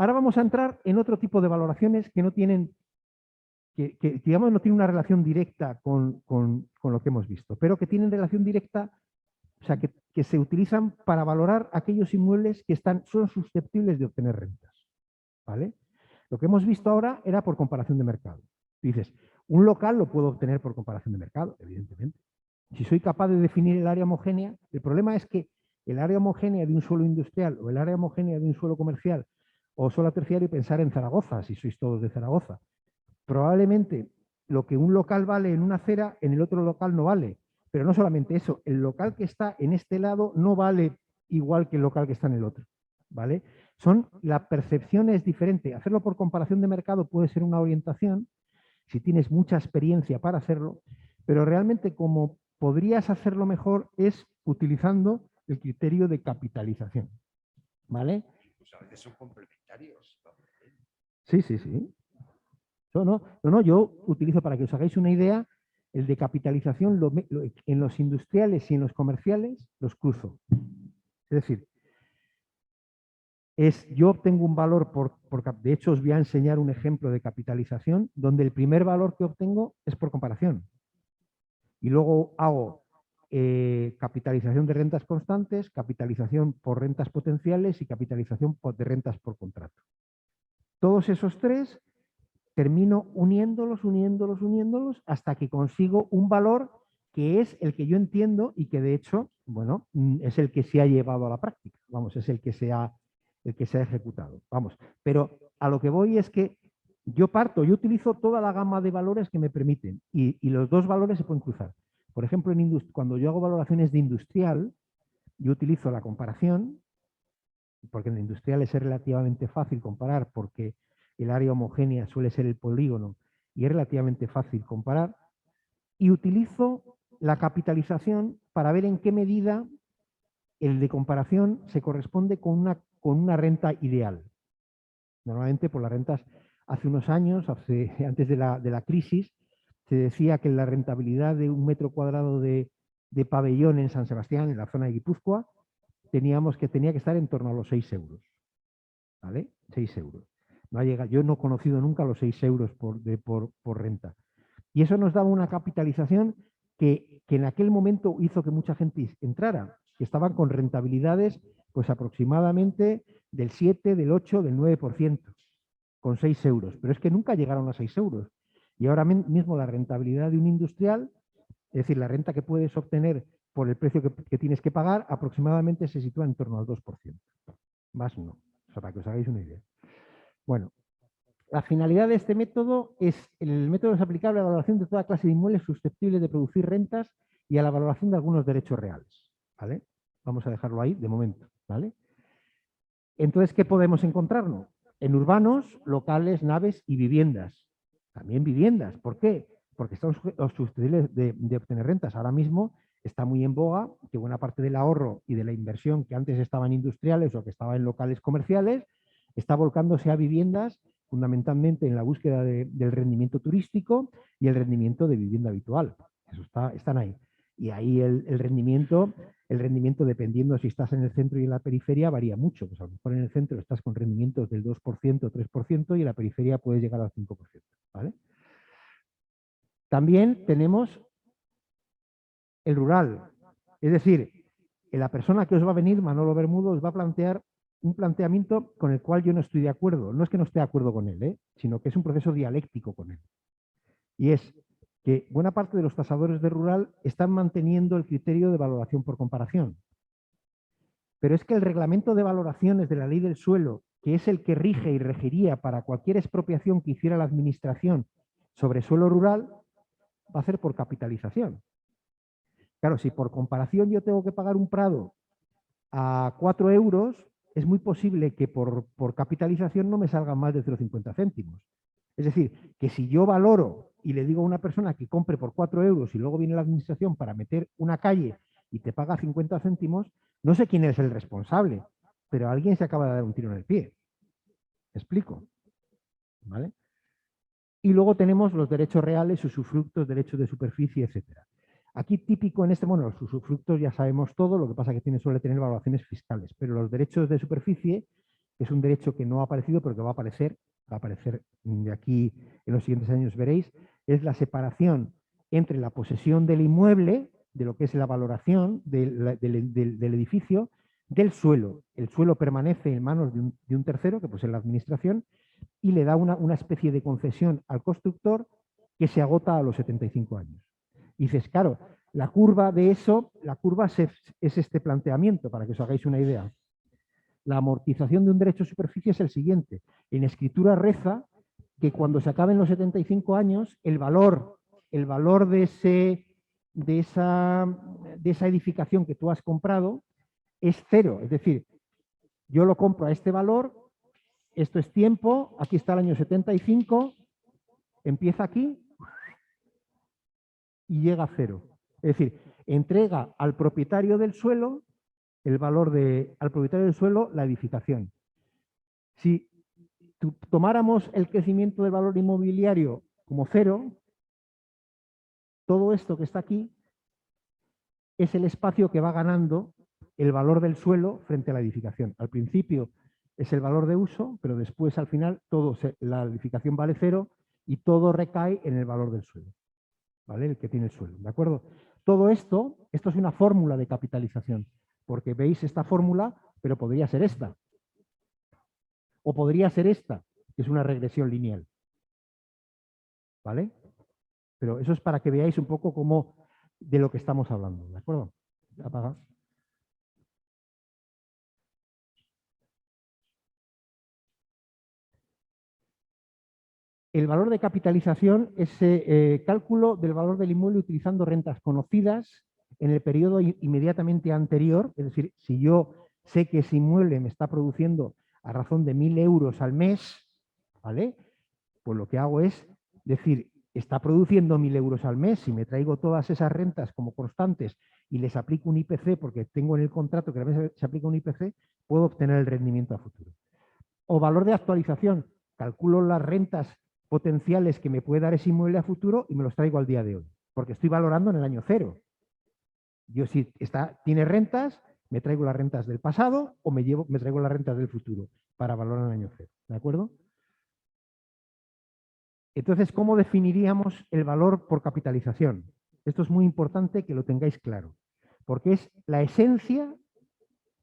Ahora vamos a entrar en otro tipo de valoraciones que no tienen, digamos, no tienen una relación directa con lo que hemos visto, pero que tienen relación directa, o sea, que se utilizan para valorar aquellos inmuebles que son susceptibles de obtener rentas. ¿Vale? Lo que hemos visto ahora era por comparación de mercado. Dices, un local lo puedo obtener por comparación de mercado, evidentemente. Si soy capaz de definir el área homogénea, el problema es que el área homogénea de un suelo industrial o el área homogénea de un suelo comercial o suelo terciario, pensar en Zaragoza, si sois todos de Zaragoza. Probablemente lo que un local vale en una acera, en el otro local no vale. Pero no solamente eso, el local que está en este lado no vale igual que el local que está en el otro. ¿Vale? La percepción es diferente. Hacerlo por comparación de mercado puede ser una orientación, si tienes mucha experiencia para hacerlo, pero realmente como podrías hacerlo mejor es utilizando el criterio de capitalización. ¿Vale? Pues a veces son complementarios. Sí, sí, sí. No, yo utilizo, para que os hagáis una idea, el de capitalización en los industriales y en los comerciales los cruzo. Es decir, yo obtengo un valor de hecho os voy a enseñar un ejemplo de capitalización donde el primer valor que obtengo es por comparación. Y luego hago capitalización de rentas constantes, capitalización por rentas potenciales y capitalización de rentas por contrato. Todos esos tres termino uniéndolos hasta que consigo un valor que es el que yo entiendo y que de hecho, bueno, es el que se ha llevado a la práctica. Vamos, es el que se ha ejecutado. Vamos, pero a lo que voy es que yo utilizo toda la gama de valores que me permiten y los dos valores se pueden cruzar. Por ejemplo, cuando yo hago valoraciones de industrial, yo utilizo la comparación, porque en la industrial es relativamente fácil comparar porque el área homogénea suele ser el polígono y es relativamente fácil comparar, y utilizo la capitalización para ver en qué medida el de comparación se corresponde con una renta ideal. Normalmente por las rentas, hace unos años, antes de la crisis, se decía que la rentabilidad de un metro cuadrado de pabellón en San Sebastián, en la zona de Guipúzcoa, tenía que estar en torno a los 6 euros. ¿Vale? 6 euros. Yo no he conocido nunca los 6 euros por renta. Y eso nos daba una capitalización que en aquel momento hizo que mucha gente entrara, que estaban con rentabilidades pues aproximadamente del 7, del 8, del 9%, con 6 euros. Pero es que nunca llegaron a 6 euros. Y ahora mismo la rentabilidad de un industrial, es decir, la renta que puedes obtener por el precio que tienes que pagar, aproximadamente se sitúa en torno al 2%. Más no. O sea, para que os hagáis una idea. Bueno, la finalidad de este método el método es aplicable a la valoración de toda clase de inmuebles susceptibles de producir rentas y a la valoración de algunos derechos reales. ¿Vale? Vamos a dejarlo ahí de momento. ¿Vale? Entonces, ¿qué podemos encontrarnos? En urbanos, locales, naves y viviendas. También viviendas. ¿Por qué? Porque están susceptibles de obtener rentas. Ahora mismo está muy en boga que buena parte del ahorro y de la inversión que antes estaba en industriales o que estaba en locales comerciales está volcándose a viviendas, fundamentalmente en la búsqueda del rendimiento turístico y el rendimiento de vivienda habitual. Eso están ahí. Y ahí el rendimiento, dependiendo si estás en el centro y en la periferia, varía mucho. Pues a lo mejor en el centro estás con rendimientos del 2%, 3% y en la periferia puedes llegar al 5%. ¿Vale? También tenemos el rural. Es decir, la persona que os va a venir, Manolo Bermudo, os va a plantear un planteamiento con el cual yo no estoy de acuerdo. No es que no esté de acuerdo con él, sino que es un proceso dialéctico con él. Y es que buena parte de los tasadores de rural están manteniendo el criterio de valoración por comparación. Pero es que el reglamento de valoraciones de la ley del suelo, que es el que rige y regiría para cualquier expropiación que hiciera la administración sobre suelo rural, va a ser por capitalización. Claro, si por comparación yo tengo que pagar un prado a 4 euros, es muy posible que por capitalización no me salgan más de 0,50 céntimos. Es decir, que si yo valoro y le digo a una persona que compre por 4 euros y luego viene la administración para meter una calle y te paga 50 céntimos, no sé quién es el responsable, pero alguien se acaba de dar un tiro en el pie. ¿Me explico? ¿Vale? Y luego tenemos los derechos reales, usufructos, derechos de superficie, etcétera. Aquí típico en los usufructos ya sabemos todo, lo que pasa es que suele tener valoraciones fiscales, pero los derechos de superficie, que es un derecho que no ha aparecido, pero que va a aparecer de aquí en los siguientes años, veréis, es la separación entre la posesión del inmueble, de lo que es la valoración del edificio, del suelo. El suelo permanece en manos de un tercero, que pues es la administración, y le da una especie de concesión al constructor que se agota a los 75 años. Y dices, claro, la curva de eso, es este planteamiento, para que os hagáis una idea. La amortización de un derecho de superficie es el siguiente. En escritura reza que cuando se acaben los 75 años, el valor de esa edificación que tú has comprado es cero. Es decir, yo lo compro a este valor, esto es tiempo, aquí está el año 75, empieza aquí y llega a cero. Es decir, entrega al propietario del suelo al propietario del suelo la edificación. Si tomáramos el crecimiento del valor inmobiliario como cero, todo esto que está aquí es el espacio que va ganando el valor del suelo frente a la edificación. Al principio es el valor de uso, pero después al final la edificación vale cero y todo recae en el valor del suelo, ¿vale? El que tiene el suelo, ¿de acuerdo? Todo esto es una fórmula de capitalización, porque veis esta fórmula, pero podría ser esta. O podría ser esta, que es una regresión lineal. ¿Vale? Pero eso es para que veáis un poco de lo que estamos hablando, ¿de acuerdo? Apaga. El valor de capitalización es cálculo del valor del inmueble utilizando rentas conocidas en el periodo inmediatamente anterior. Es decir, si yo sé que ese inmueble me está produciendo a razón de 1.000 euros al mes, ¿vale? Pues lo que hago es decir, está produciendo 1.000 euros al mes, si me traigo todas esas rentas como constantes y les aplico un IPC, porque tengo en el contrato que a veces se aplica un IPC, puedo obtener el rendimiento a futuro. O valor de actualización, calculo las rentas potenciales que me puede dar ese inmueble a futuro y me los traigo al día de hoy, porque estoy valorando en el año cero. Yo si tiene rentas, me traigo las rentas del pasado o me traigo las rentas del futuro para valorar en el año cero, ¿de acuerdo? Entonces, ¿cómo definiríamos el valor por capitalización? Esto es muy importante que lo tengáis claro, porque es la esencia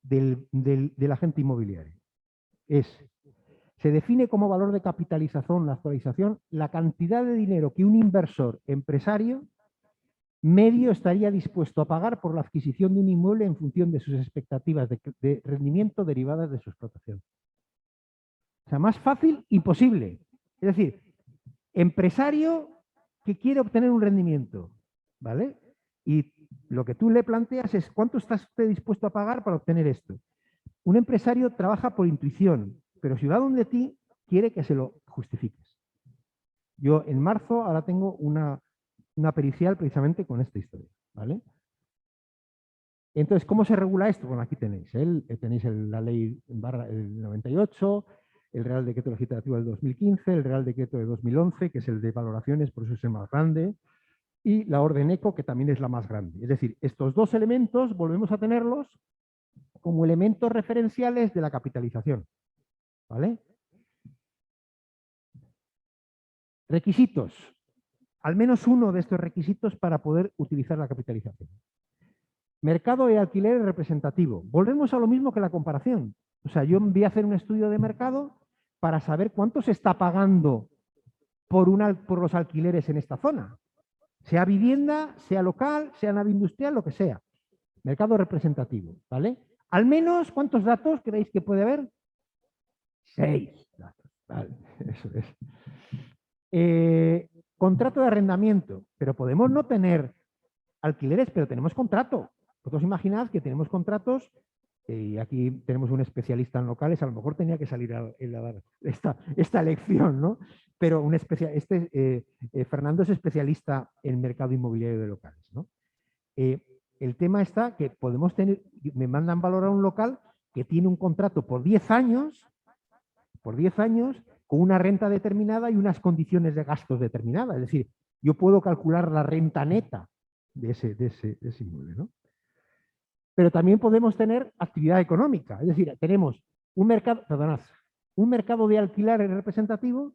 del agente inmobiliario. Se define como valor de capitalización, la actualización, la cantidad de dinero que un inversor empresario medio estaría dispuesto a pagar por la adquisición de un inmueble en función de sus expectativas de rendimiento derivadas de su explotación. O sea, más fácil, imposible. Es decir, empresario que quiere obtener un rendimiento, ¿vale? Y lo que tú le planteas es, ¿cuánto estás usted dispuesto a pagar para obtener esto? Un empresario trabaja por intuición, pero si va donde ti, quiere que se lo justifiques. Yo en marzo ahora tengo una pericial precisamente con esta historia, ¿vale? Entonces, ¿cómo se regula esto? Bueno, aquí tenéis la ley el 98, el Real Decreto Legislativo del 2015, el Real Decreto de 2011, que es el de valoraciones, por eso es el más grande, y la Orden ECO, que también es la más grande. Es decir, estos dos elementos volvemos a tenerlos como elementos referenciales de la capitalización. ¿Vale? Requisitos. Al menos uno de estos requisitos para poder utilizar la capitalización. Mercado de alquiler representativo. Volvemos a lo mismo que la comparación. O sea, yo voy a hacer un estudio de mercado para saber cuánto se está pagando por los alquileres en esta zona. Sea vivienda, sea local, sea nave industrial, lo que sea. Mercado representativo, ¿vale? Al menos, ¿cuántos datos creéis que puede haber? 6 datos, ¿vale? Eso es. Contrato de arrendamiento, pero podemos no tener alquileres, pero tenemos contrato. Vosotros imaginad que tenemos contratos y aquí tenemos un especialista en locales, a lo mejor tenía que salir a dar esta lección, ¿no? Pero Fernando es especialista en mercado inmobiliario de locales, ¿no? El tema está que podemos tener, me mandan valorar un local que tiene un contrato por 10 años, con una renta determinada y unas condiciones de gastos determinadas. Es decir, yo puedo calcular la renta neta de ese inmueble, ¿no? Pero también podemos tener actividad económica. Es decir, tenemos un mercado, perdonad, un mercado de alquiler representativo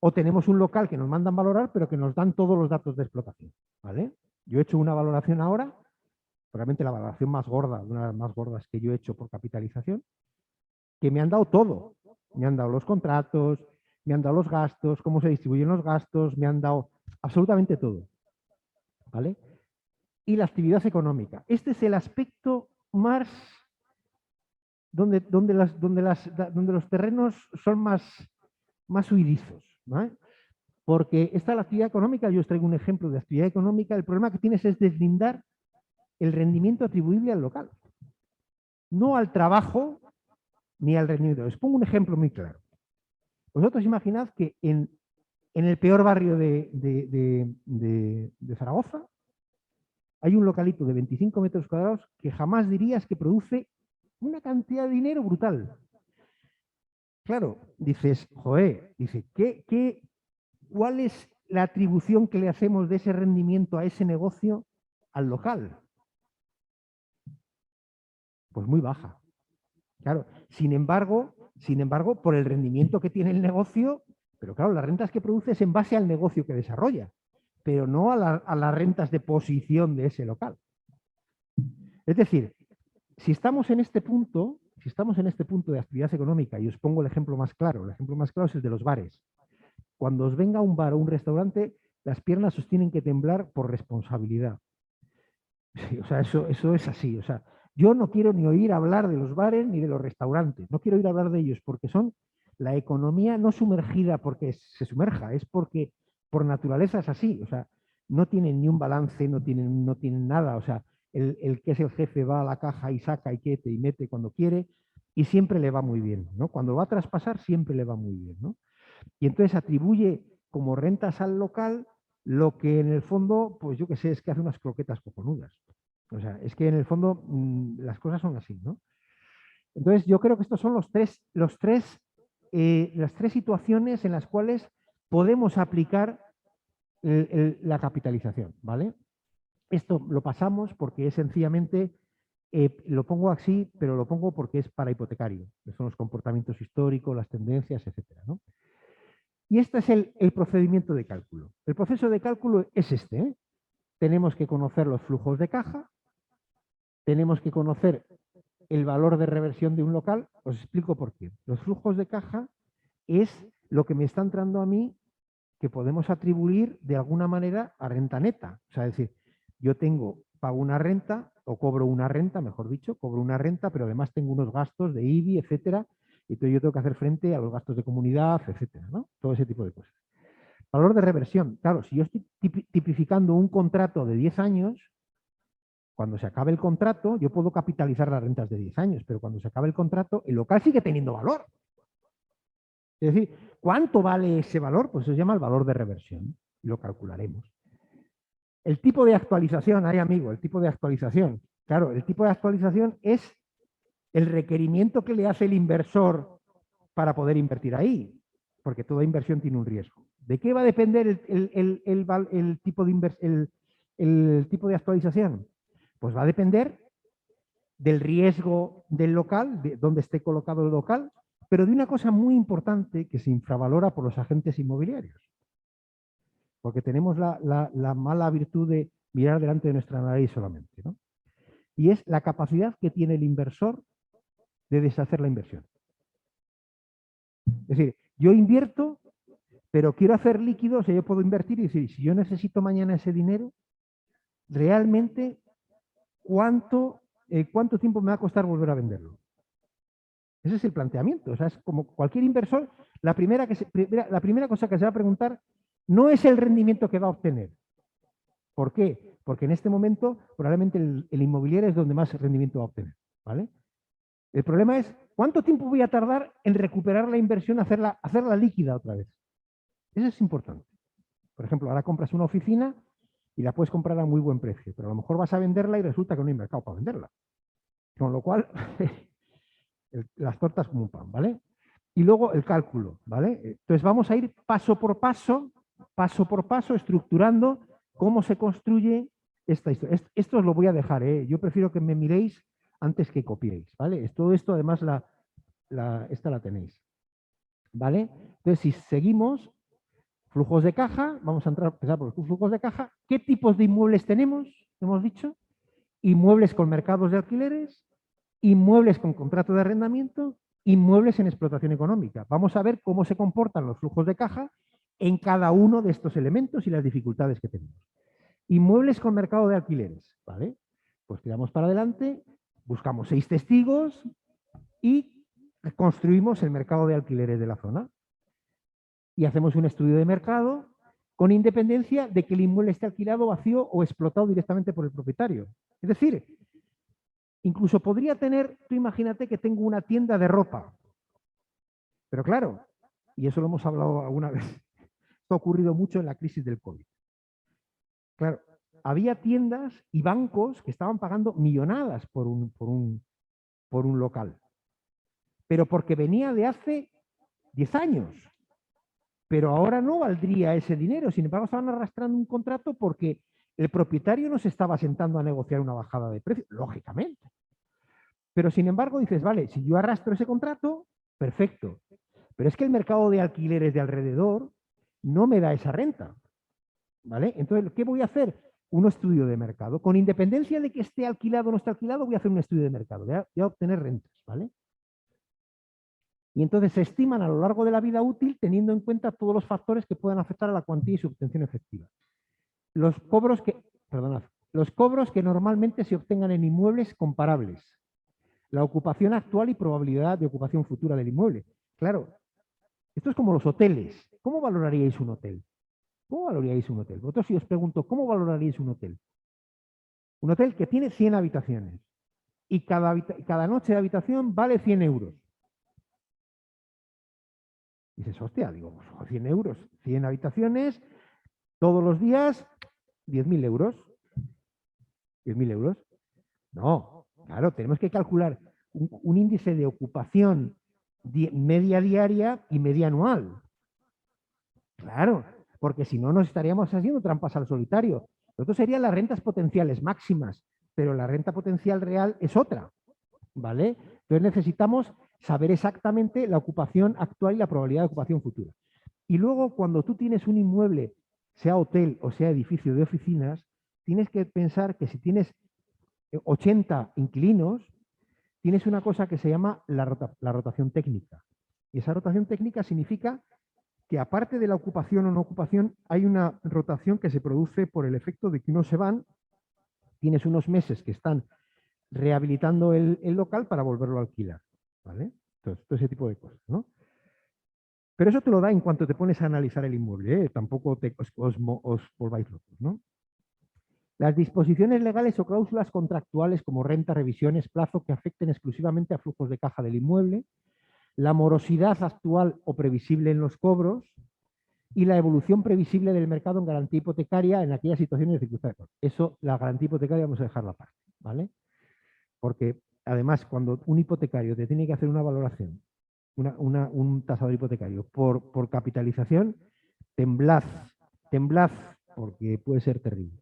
o tenemos un local que nos mandan valorar, pero que nos dan todos los datos de explotación, ¿vale? Yo he hecho una valoración ahora, probablemente la valoración más gorda, una de las más gordas que yo he hecho por capitalización, que me han dado todo. Me han dado los contratos, me han dado los gastos, cómo se distribuyen los gastos, me han dado absolutamente todo, ¿vale? Y la actividad económica. Este es el aspecto más donde los terrenos son más huidizos, ¿vale? Porque esta la actividad económica, yo os traigo un ejemplo de actividad económica, el problema que tienes es deslindar el rendimiento atribuible al local, no al trabajo ni al rendimiento. Les pongo un ejemplo muy claro. Vosotros imaginad que en el peor barrio de Zaragoza hay un localito de 25 metros cuadrados que jamás dirías que produce una cantidad de dinero brutal. Claro, dices, joder, dice, ¿cuál es la atribución que le hacemos de ese rendimiento a ese negocio al local? Pues muy baja. Claro, sin embargo, por el rendimiento que tiene el negocio, pero claro, las rentas que produce es en base al negocio que desarrolla, pero no a las rentas de posición de ese local. Es decir, si estamos en este punto de actividad económica, y os pongo el ejemplo más claro es el de los bares. Cuando os venga un bar o un restaurante, las piernas os tienen que temblar por responsabilidad. Sí, o sea, eso es así. O sea, yo no quiero ni oír hablar de los bares ni de los restaurantes. No quiero oír hablar de ellos porque son la economía no sumergida porque se sumerja, es porque por naturaleza es así. O sea, no tienen ni un balance, no tienen nada. O sea, el que es el jefe va a la caja y saca y quiete y mete cuando quiere y siempre le va muy bien, ¿no? Cuando lo va a traspasar siempre le va muy bien, ¿no? Y entonces atribuye como rentas al local lo que en el fondo, pues yo qué sé, es que hace unas croquetas cojonudas. O sea, es que en el fondo las cosas son así, ¿no? Entonces yo creo que estos son las tres situaciones en las cuales podemos aplicar la capitalización, ¿vale? Esto lo pasamos porque es sencillamente, lo pongo así, pero lo pongo porque es para hipotecario, que son los comportamientos históricos, las tendencias, etcétera, ¿no? Y este es el procedimiento de cálculo. El proceso de cálculo es este, ¿eh? Tenemos que conocer los flujos de caja, tenemos que conocer el valor de reversión de un local. Os explico por qué. Los flujos de caja es lo que me está entrando a mí que podemos atribuir de alguna manera a renta neta. O sea, es decir, yo pago una renta o cobro una renta, mejor dicho, cobro una renta, pero además tengo unos gastos de IBI, etcétera, y entonces yo tengo que hacer frente a los gastos de comunidad, etcétera, ¿no? Todo ese tipo de cosas. Valor de reversión. Claro, si yo estoy tipificando un contrato de 10 años, cuando se acabe el contrato, yo puedo capitalizar las rentas de 10 años, pero cuando se acabe el contrato, el local sigue teniendo valor. Es decir, ¿cuánto vale ese valor? Pues se llama el valor de reversión y lo calcularemos. El tipo de actualización, amigo, el tipo de actualización. Claro, el tipo de actualización es el requerimiento que le hace el inversor para poder invertir ahí, porque toda inversión tiene un riesgo. ¿De qué va a depender el tipo de actualización? Pues va a depender del riesgo del local, de dónde esté colocado el local, pero de una cosa muy importante que se infravalora por los agentes inmobiliarios. Porque tenemos la mala virtud de mirar delante de nuestra nariz solamente, ¿no? Y es la capacidad que tiene el inversor de deshacer la inversión. Es decir, yo invierto, pero quiero hacer líquido, o sea, yo puedo invertir y decir, si yo necesito mañana ese dinero, realmente, ¿cuánto tiempo me va a costar volver a venderlo? Ese es el planteamiento. O sea, es como cualquier inversor, la primera cosa que se va a preguntar no es el rendimiento que va a obtener. ¿Por qué? Porque en este momento probablemente el inmobiliario es donde más rendimiento va a obtener, ¿vale? El problema es cuánto tiempo voy a tardar en recuperar la inversión, hacerla líquida otra vez. Eso es importante. Por ejemplo, ahora compras una oficina y la puedes comprar a muy buen precio, pero a lo mejor vas a venderla y resulta que no hay mercado para venderla. Con lo cual, las tortas como un pan, ¿vale? Y luego el cálculo, ¿vale? Entonces vamos a ir paso por paso, estructurando cómo se construye esta historia. Esto os lo voy a dejar, ¿eh? Yo prefiero que me miréis antes que copiéis, ¿vale? Todo esto, además, esta la tenéis. ¿vale? Entonces, si seguimos, flujos de caja, vamos a empezar por los flujos de caja. ¿Qué tipos de inmuebles tenemos? Hemos dicho, inmuebles con mercados de alquileres, inmuebles con contrato de arrendamiento, inmuebles en explotación económica. Vamos a ver cómo se comportan los flujos de caja en cada uno de estos elementos y las dificultades que tenemos. Inmuebles con mercado de alquileres, ¿vale? Pues tiramos para adelante, buscamos 6 testigos y construimos el mercado de alquileres de la zona. Y hacemos un estudio de mercado con independencia de que el inmueble esté alquilado, vacío o explotado directamente por el propietario. Es decir, incluso podría tener, tú imagínate que tengo una tienda de ropa, pero claro, y eso lo hemos hablado alguna vez, esto ha ocurrido mucho en la crisis del COVID. Claro, había tiendas y bancos que estaban pagando millonadas por un local, pero porque venía de hace 10 años. Pero ahora no valdría ese dinero. Sin embargo, estaban arrastrando un contrato porque el propietario no se estaba sentando a negociar una bajada de precio, lógicamente. Pero sin embargo, dices, vale, si yo arrastro ese contrato, perfecto. Pero es que el mercado de alquileres de alrededor no me da esa renta. ¿Vale? Entonces, ¿qué voy a hacer? Un estudio de mercado. Con independencia de que esté alquilado o no esté alquilado, voy a hacer un estudio de mercado. Voy a obtener rentas. ¿Vale? Y entonces se estiman a lo largo de la vida útil teniendo en cuenta todos los factores que puedan afectar a la cuantía y su obtención efectiva. Los cobros que, perdonad, los cobros que normalmente se obtengan en inmuebles comparables. La ocupación actual y probabilidad de ocupación futura del inmueble. Claro, esto es como los hoteles. ¿Cómo valoraríais un hotel? ¿Cómo valoraríais un hotel? Vosotros si os pregunto, ¿cómo valoraríais un hotel? Un hotel que tiene 100 habitaciones y cada noche de habitación vale 100 euros. Y dices, hostia, digo, 100 euros, 100 habitaciones, todos los días, 10.000 euros. 10.000 euros. No, claro, tenemos que calcular un índice de ocupación media diaria y media anual. Claro, porque si no nos estaríamos haciendo trampas al solitario. Lo serían las rentas potenciales máximas, pero la renta potencial real es otra, ¿vale? Entonces necesitamos saber exactamente la ocupación actual y la probabilidad de ocupación futura. Y luego, cuando tú tienes un inmueble, sea hotel o sea edificio de oficinas, tienes que pensar que si tienes 80 inquilinos, tienes una cosa que se llama la rotación técnica. Y esa rotación técnica significa que aparte de la ocupación o no ocupación, hay una rotación que se produce por el efecto de que unos se van, tienes unos meses que están rehabilitando el local para volverlo a alquilar. ¿Vale? Entonces, todo ese tipo de cosas, ¿no? Pero eso te lo da en cuanto te pones a analizar el inmueble, ¿eh? Tampoco os volváis locos, ¿no? Las disposiciones legales o cláusulas contractuales como renta, revisiones, plazo que afecten exclusivamente a flujos de caja del inmueble, la morosidad actual o previsible en los cobros y la evolución previsible del mercado en garantía hipotecaria en aquellas situaciones de dificultad. Eso, la garantía hipotecaria vamos a dejarla aparte, ¿vale? Porque además cuando un hipotecario te tiene que hacer una valoración, un tasador hipotecario por capitalización, temblad, temblad, porque puede ser terrible.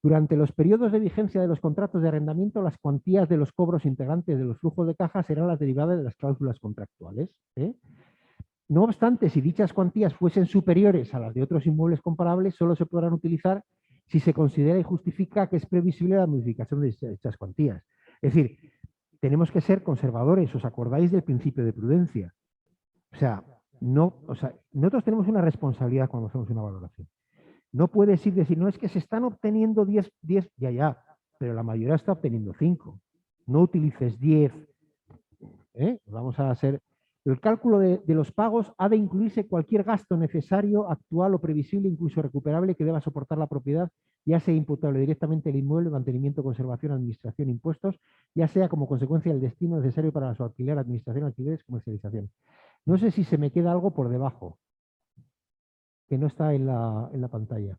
Durante los periodos de vigencia de los contratos de arrendamiento, las cuantías de los cobros integrantes de los flujos de caja serán las derivadas de las cláusulas contractuales. No obstante, si dichas cuantías fuesen superiores a las de otros inmuebles comparables, solo se podrán utilizar si se considera y justifica que es previsible la modificación de dichas cuantías. Es decir, tenemos que ser conservadores. ¿Os acordáis del principio de prudencia? O sea, nosotros tenemos una responsabilidad cuando hacemos una valoración. No puedes ir decir, no es que se están obteniendo 10, ya, pero la mayoría está obteniendo 5. No utilices 10. Vamos a hacer... El cálculo de los pagos ha de incluirse cualquier gasto necesario, actual o previsible, incluso recuperable, que deba soportar la propiedad, ya sea imputable directamente al inmueble, mantenimiento, conservación, administración, impuestos, ya sea como consecuencia del destino necesario para su alquiler, administración, alquileres, comercialización. No sé si se me queda algo por debajo, que no está en la pantalla.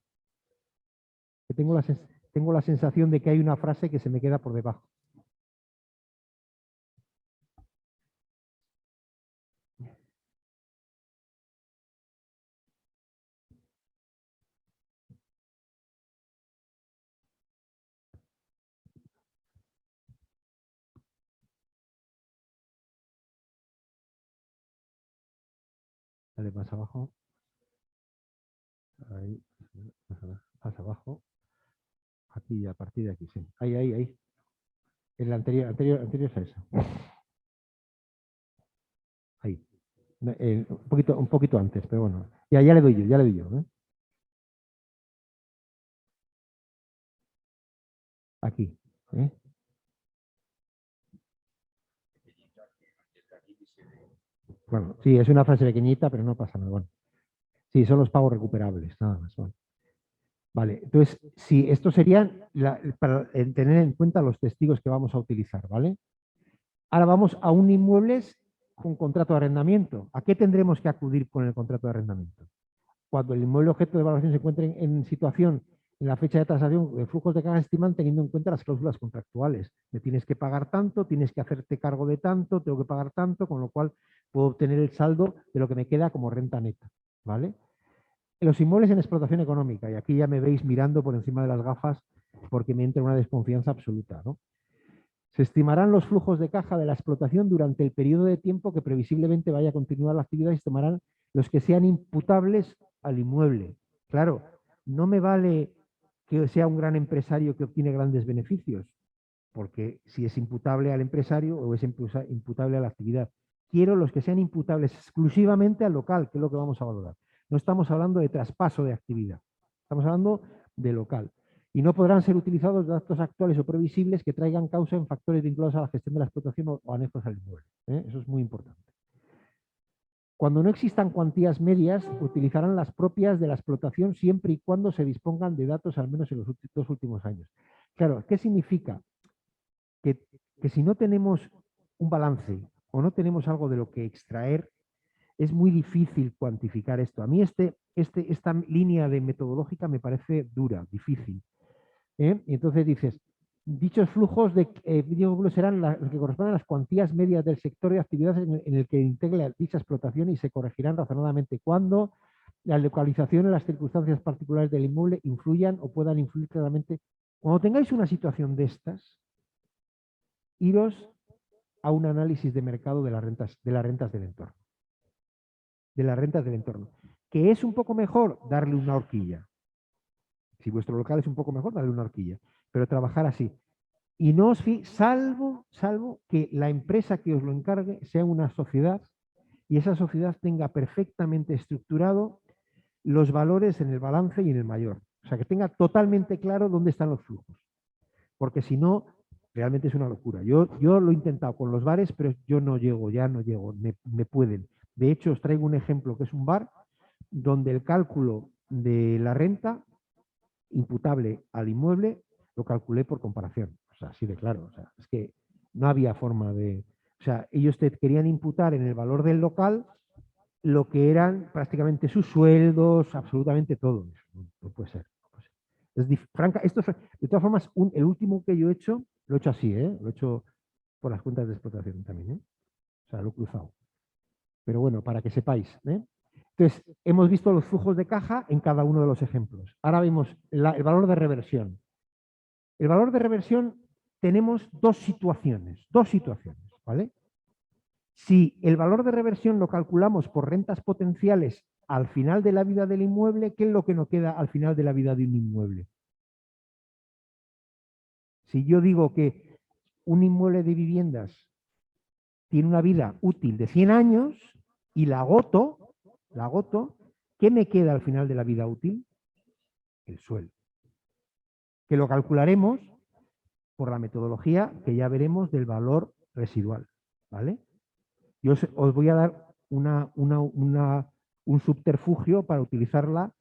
Que tengo la sensación de que hay una frase que se me queda por debajo. Dale más abajo. Ahí, más abajo. Aquí, a partir de aquí, sí. Ahí, ahí, ahí. En la anterior es esa. Ahí. Un poquito antes, pero bueno. Ya le doy yo, ya le doy yo. ¿Eh? Aquí. ¿Eh? Bueno, sí, es una frase pequeñita, pero no pasa nada. Bueno, sí, son los pagos recuperables, nada más. Bueno. Vale, entonces, sí, esto serían para tener en cuenta los testigos que vamos a utilizar, ¿vale? Ahora vamos a un inmueble con contrato de arrendamiento. ¿A qué tendremos que acudir con el contrato de arrendamiento? Cuando el inmueble objeto de evaluación se encuentre en situación en la fecha de tasación de flujos de caja estiman teniendo en cuenta las cláusulas contractuales. Me tienes que pagar tanto, tienes que hacerte cargo de tanto, tengo que pagar tanto, con lo cual puedo obtener el saldo de lo que me queda como renta neta, ¿vale? Los inmuebles en explotación económica, y aquí ya me veis mirando por encima de las gafas porque me entra una desconfianza absoluta, ¿no? Se estimarán los flujos de caja de la explotación durante el periodo de tiempo que previsiblemente vaya a continuar la actividad y se tomarán los que sean imputables al inmueble. Claro, no me vale que sea un gran empresario que obtiene grandes beneficios, porque si es imputable al empresario o es imputable a la actividad. Quiero los que sean imputables exclusivamente al local, que es lo que vamos a valorar. No estamos hablando de traspaso de actividad, estamos hablando de local. Y no podrán ser utilizados datos actuales o previsibles que traigan causa en factores vinculados a la gestión de la explotación o anexos al inmueble. Eso es muy importante. Cuando no existan cuantías medias, utilizarán las propias de la explotación siempre y cuando se dispongan de datos al menos en los 2 últimos años. Claro, ¿qué significa? Que si no tenemos un balance o no tenemos algo de lo que extraer, es muy difícil cuantificar esto. A mí esta línea de metodológica me parece dura, difícil. Y entonces dices, dichos flujos de serán los que corresponden a las cuantías medias del sector de actividades en el que integre dicha explotación y se corregirán razonadamente cuando la localización y las circunstancias particulares del inmueble influyan o puedan influir claramente. Cuando tengáis una situación de estas, iros a un análisis de mercado de las rentas del entorno. De las rentas del entorno. ¿Que es un poco mejor? Darle una horquilla. Si vuestro local es un poco mejor, darle una horquilla. Pero trabajar así. Y no os salvo que la empresa que os lo encargue sea una sociedad y esa sociedad tenga perfectamente estructurado los valores en el balance y en el mayor. O sea, que tenga totalmente claro dónde están los flujos. Porque si no, realmente es una locura. Yo lo he intentado con los bares, pero yo no llego, me pueden. De hecho, os traigo un ejemplo que es un bar donde el cálculo de la renta imputable al inmueble lo calculé por comparación. O sea, así de claro. O sea, es que no había forma de... O sea, ellos te querían imputar en el valor del local lo que eran prácticamente sus sueldos, absolutamente todo. No puede ser. Franca, esto es, de todas formas, el último que yo he hecho, lo he hecho así, lo he hecho por las cuentas de explotación también. O sea, lo he cruzado. Pero bueno, para que sepáis. Entonces, hemos visto los flujos de caja en cada uno de los ejemplos. Ahora vemos el valor de reversión. El valor de reversión tenemos dos situaciones, ¿vale? Si el valor de reversión lo calculamos por rentas potenciales al final de la vida del inmueble, ¿qué es lo que nos queda al final de la vida de un inmueble? Si yo digo que un inmueble de viviendas tiene una vida útil de 100 años y la agoto, ¿qué me queda al final de la vida útil? El sueldo. Que lo calcularemos por la metodología que ya veremos del valor residual, ¿vale? Yo os voy a dar un subterfugio para utilizarla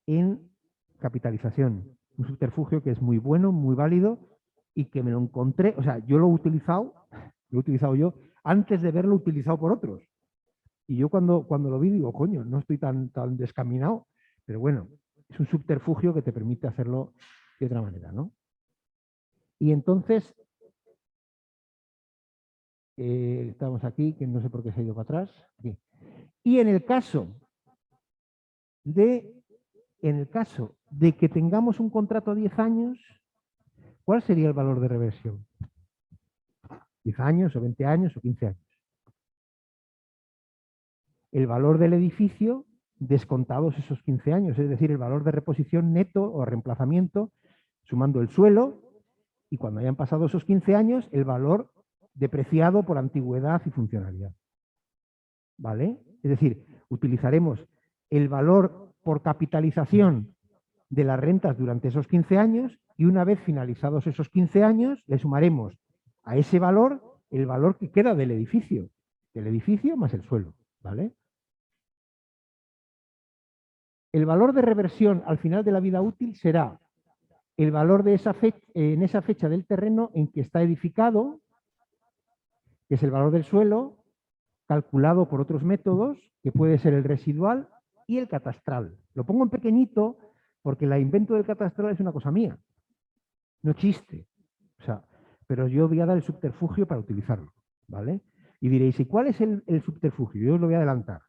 en capitalización. Un subterfugio que es muy bueno, muy válido y que me lo encontré, o sea, yo lo he utilizado yo antes de verlo utilizado por otros. Y yo cuando lo vi digo, coño, no estoy tan descaminado, pero bueno, es un subterfugio que te permite hacerlo de otra manera, ¿no? Y entonces, estamos aquí, que no sé por qué se ha ido para atrás. Aquí. Y en el caso de que tengamos un contrato a 10 años, ¿cuál sería el valor de reversión? 10 años o 20 años o 15 años. el valor del edificio descontados esos 15 años, es decir, el valor de reposición neto o reemplazamiento, sumando el suelo, y cuando hayan pasado esos 15 años, el valor depreciado por antigüedad y funcionalidad. ¿Vale? Es decir, utilizaremos el valor por capitalización de las rentas durante esos 15 años y una vez finalizados esos 15 años, le sumaremos a ese valor el valor que queda del edificio más el suelo. ¿Vale? El valor de reversión al final de la vida útil será el valor de en esa fecha del terreno en que está edificado, que es el valor del suelo, calculado por otros métodos, que puede ser el residual y el catastral. Lo pongo en pequeñito porque el invento del catastral es una cosa mía, no existe. O sea, pero yo voy a dar el subterfugio para utilizarlo, ¿vale? Y diréis, ¿y cuál es el subterfugio? Yo os lo voy a adelantar.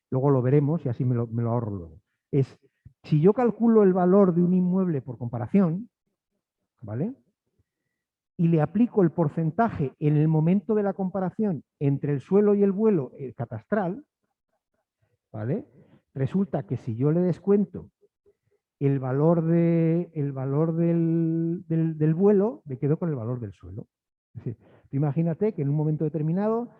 Luego lo veremos y así me lo ahorro luego. Es, si yo calculo el valor de un inmueble por comparación, ¿vale? Y le aplico el porcentaje en el momento de la comparación entre el suelo y el vuelo, el catastral, ¿vale? Resulta que si yo le descuento el valor del vuelo, me quedo con el valor del suelo. Es decir, imagínate que en un momento determinado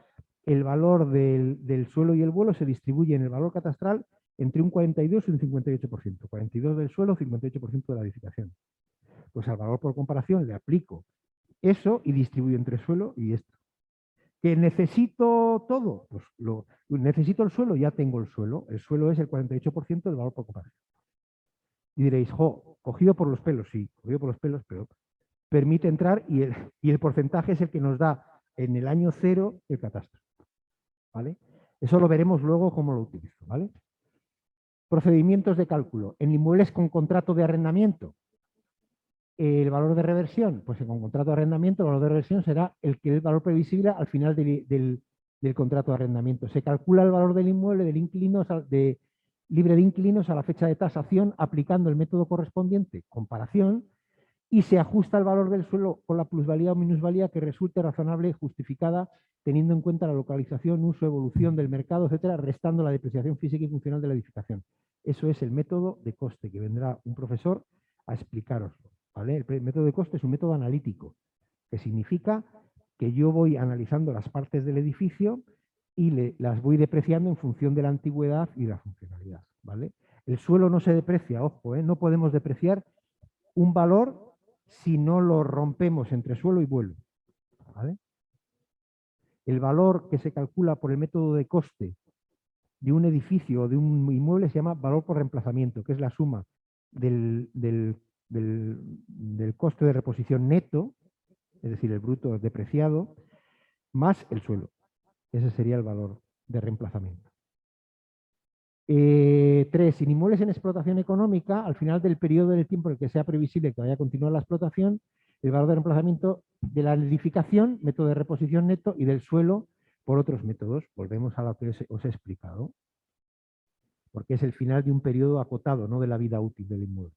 el valor del suelo y el vuelo se distribuye en el valor catastral entre un 42 y un 58%. 42 del suelo, 58% de la edificación. Pues al valor por comparación le aplico eso y distribuyo entre suelo y esto. ¿Que necesito todo? Pues necesito el suelo, ya tengo el suelo. El suelo es el 48% del valor por comparación. Y diréis, cogido por los pelos, sí, cogido por los pelos, pero permite entrar y el porcentaje es el que nos da en el año cero el catastro. ¿Vale? Eso lo veremos luego cómo lo utilizo. ¿Vale? Procedimientos de cálculo. En inmuebles con contrato de arrendamiento, el valor de reversión, pues con contrato de arrendamiento, el valor de reversión será el valor previsible al final del contrato de arrendamiento. Se calcula el valor del inmueble libre de inquilinos a la fecha de tasación aplicando el método correspondiente, comparación, y se ajusta el valor del suelo con la plusvalía o minusvalía que resulte razonable y justificada teniendo en cuenta la localización, uso, evolución del mercado, etcétera, restando la depreciación física y funcional de la edificación. Eso es el método de coste que vendrá un profesor a explicaroslo. ¿Vale? El método de coste es un método analítico, que significa que yo voy analizando las partes del edificio y las voy depreciando en función de la antigüedad y la funcionalidad. ¿Vale? El suelo no se deprecia, ojo, no podemos depreciar un valor si no lo rompemos entre suelo y vuelo. ¿Vale? El valor que se calcula por el método de coste de un edificio o de un inmueble se llama valor por reemplazamiento, que es la suma del coste de reposición neto, es decir, el bruto depreciado, más el suelo. Ese sería el valor de reemplazamiento. 3. En inmuebles en explotación económica, al final del periodo del tiempo en el que sea previsible que vaya a continuar la explotación, el valor de reemplazamiento de la edificación, método de reposición neto, y del suelo por otros métodos. Volvemos a lo que os he explicado, porque es el final de un periodo acotado, no de la vida útil del inmueble.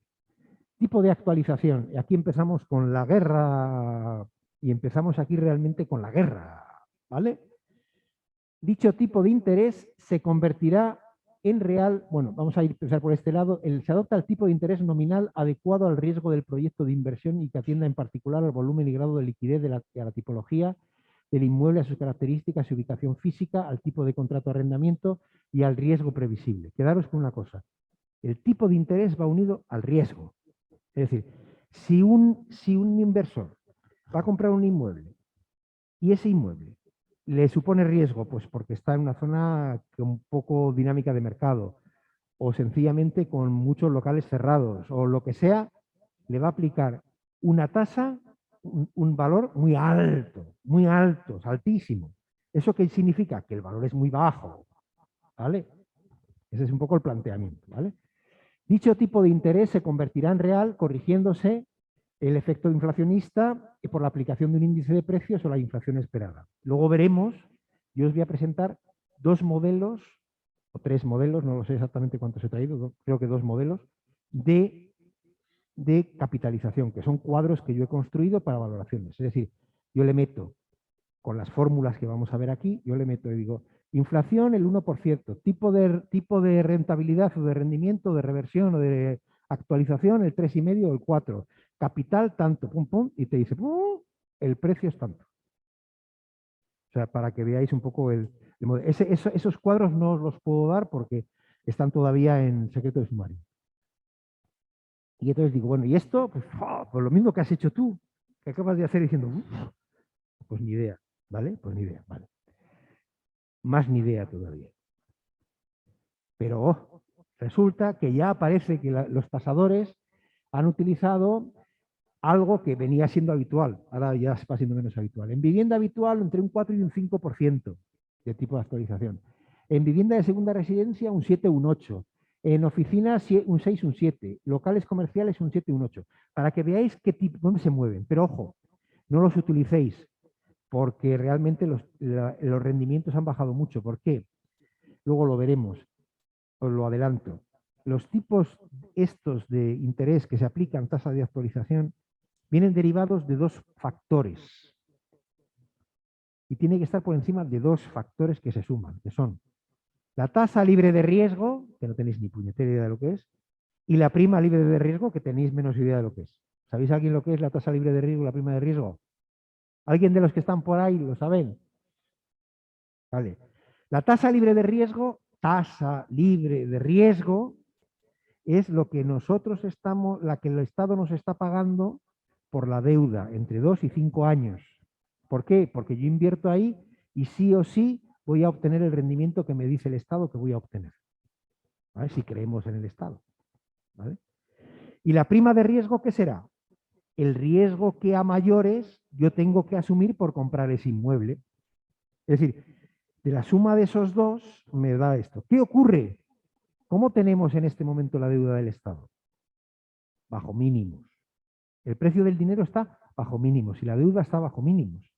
Tipo de actualización. Y aquí empezamos con la guerra, y empezamos aquí realmente con la guerra, ¿vale? Dicho tipo de interés se convertirá en real, bueno, vamos a empezar por este lado, se adopta el tipo de interés nominal adecuado al riesgo del proyecto de inversión y que atienda en particular al volumen y grado de liquidez a la tipología del inmueble, a sus características y ubicación física, al tipo de contrato de arrendamiento y al riesgo previsible. Quedaros con una cosa, el tipo de interés va unido al riesgo. Es decir, si un inversor va a comprar un inmueble y ese inmueble le supone riesgo, pues porque está en una zona con poco dinámica de mercado o sencillamente con muchos locales cerrados o lo que sea, le va a aplicar una tasa, un valor muy alto, altísimo. ¿Eso qué significa? Que el valor es muy bajo, ¿vale? Ese es un poco el planteamiento, ¿vale? Dicho tipo de interés se convertirá en real corrigiéndose el efecto inflacionista por la aplicación de un índice de precios o la inflación esperada. Luego veremos, yo os voy a presentar dos modelos, o tres modelos, no lo sé exactamente cuántos he traído, creo que dos modelos, de capitalización, que son cuadros que yo he construido para valoraciones. Es decir, yo le meto, con las fórmulas que vamos a ver aquí, yo le meto y digo, Inflación, el 1%. Tipo de rentabilidad o de rendimiento, de reversión o de actualización, el 3,5 o el 4. Capital, tanto, pum, pum, y te dice, pum, el precio es tanto. O sea, para que veáis un poco el modelo. Esos cuadros no os los puedo dar porque están todavía en secreto de sumario. Y entonces digo, bueno, ¿y esto? Pues lo mismo que has hecho tú, que acabas de hacer diciendo, pues ni idea, ¿vale? Pues ni idea, ¿vale? Más ni idea todavía. Pero resulta que ya parece que los tasadores han utilizado algo que venía siendo habitual, ahora ya está siendo menos habitual. En vivienda habitual, entre un 4 y un 5% de tipo de actualización. En vivienda de segunda residencia, un 7 un 8. En oficinas, un 6 un 7. Locales comerciales, un 7 un 8. Para que veáis qué tipo, dónde se mueven. Pero ojo, no los utilicéis porque realmente los rendimientos han bajado mucho. ¿Por qué? Luego lo veremos, os lo adelanto. Los tipos estos de interés que se aplican tasa de actualización vienen derivados de dos factores. Y tiene que estar por encima de dos factores que se suman, que son la tasa libre de riesgo, que no tenéis ni puñetera idea de lo que es, y la prima libre de riesgo, que tenéis menos idea de lo que es. ¿Sabéis alguien lo que es la tasa libre de riesgo y la prima de riesgo? ¿Alguien de los que están por ahí lo saben? Vale. La tasa libre de riesgo, es lo que nosotros estamos, la que el Estado nos está pagando por la deuda entre 2 y 5 años. ¿Por qué? Porque yo invierto ahí y sí o sí voy a obtener el rendimiento que me dice el Estado que voy a obtener. ¿Vale? Si creemos en el Estado. ¿Vale? ¿Y la prima de riesgo qué será? El riesgo que a mayores yo tengo que asumir por comprar ese inmueble. Es decir, de la suma de esos dos me da esto. ¿Qué ocurre? ¿Cómo tenemos en este momento la deuda del Estado? Bajo mínimos. El precio del dinero está bajo mínimos y la deuda está bajo mínimos.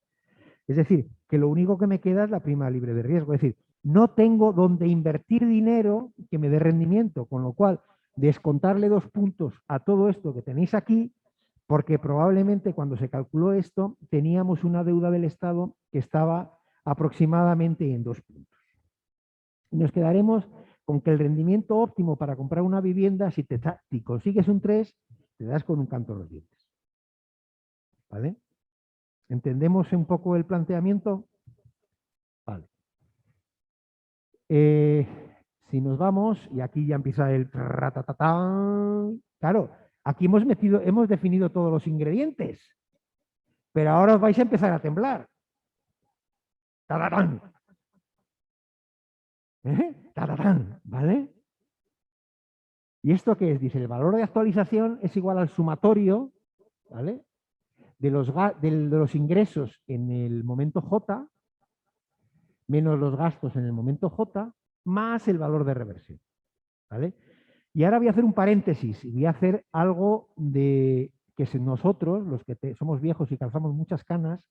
Es decir, que lo único que me queda es la prima libre de riesgo. Es decir, no tengo donde invertir dinero que me dé rendimiento, con lo cual descontarle 2 puntos a todo esto que tenéis aquí, porque probablemente cuando se calculó esto teníamos una deuda del Estado que estaba aproximadamente en 2 puntos. Y nos quedaremos con que el rendimiento óptimo para comprar una vivienda, si consigues un 3, te das con un canto a los dientes. ¿Vale? ¿Entendemos un poco el planteamiento? Vale. Si nos vamos, y aquí ya empieza el ratatatán. Claro, aquí hemos definido todos los ingredientes, pero ahora os vais a empezar a temblar. ¡Tatatán! ¡Tatatán! ¿Vale? ¿Y esto qué es? Dice, el valor de actualización es igual al sumatorio, ¿vale? De los ingresos en el momento J, menos los gastos en el momento J, más el valor de reversión. ¿Vale? Y ahora voy a hacer un paréntesis y voy a hacer algo de que nosotros, los que somos viejos y calzamos muchas canas,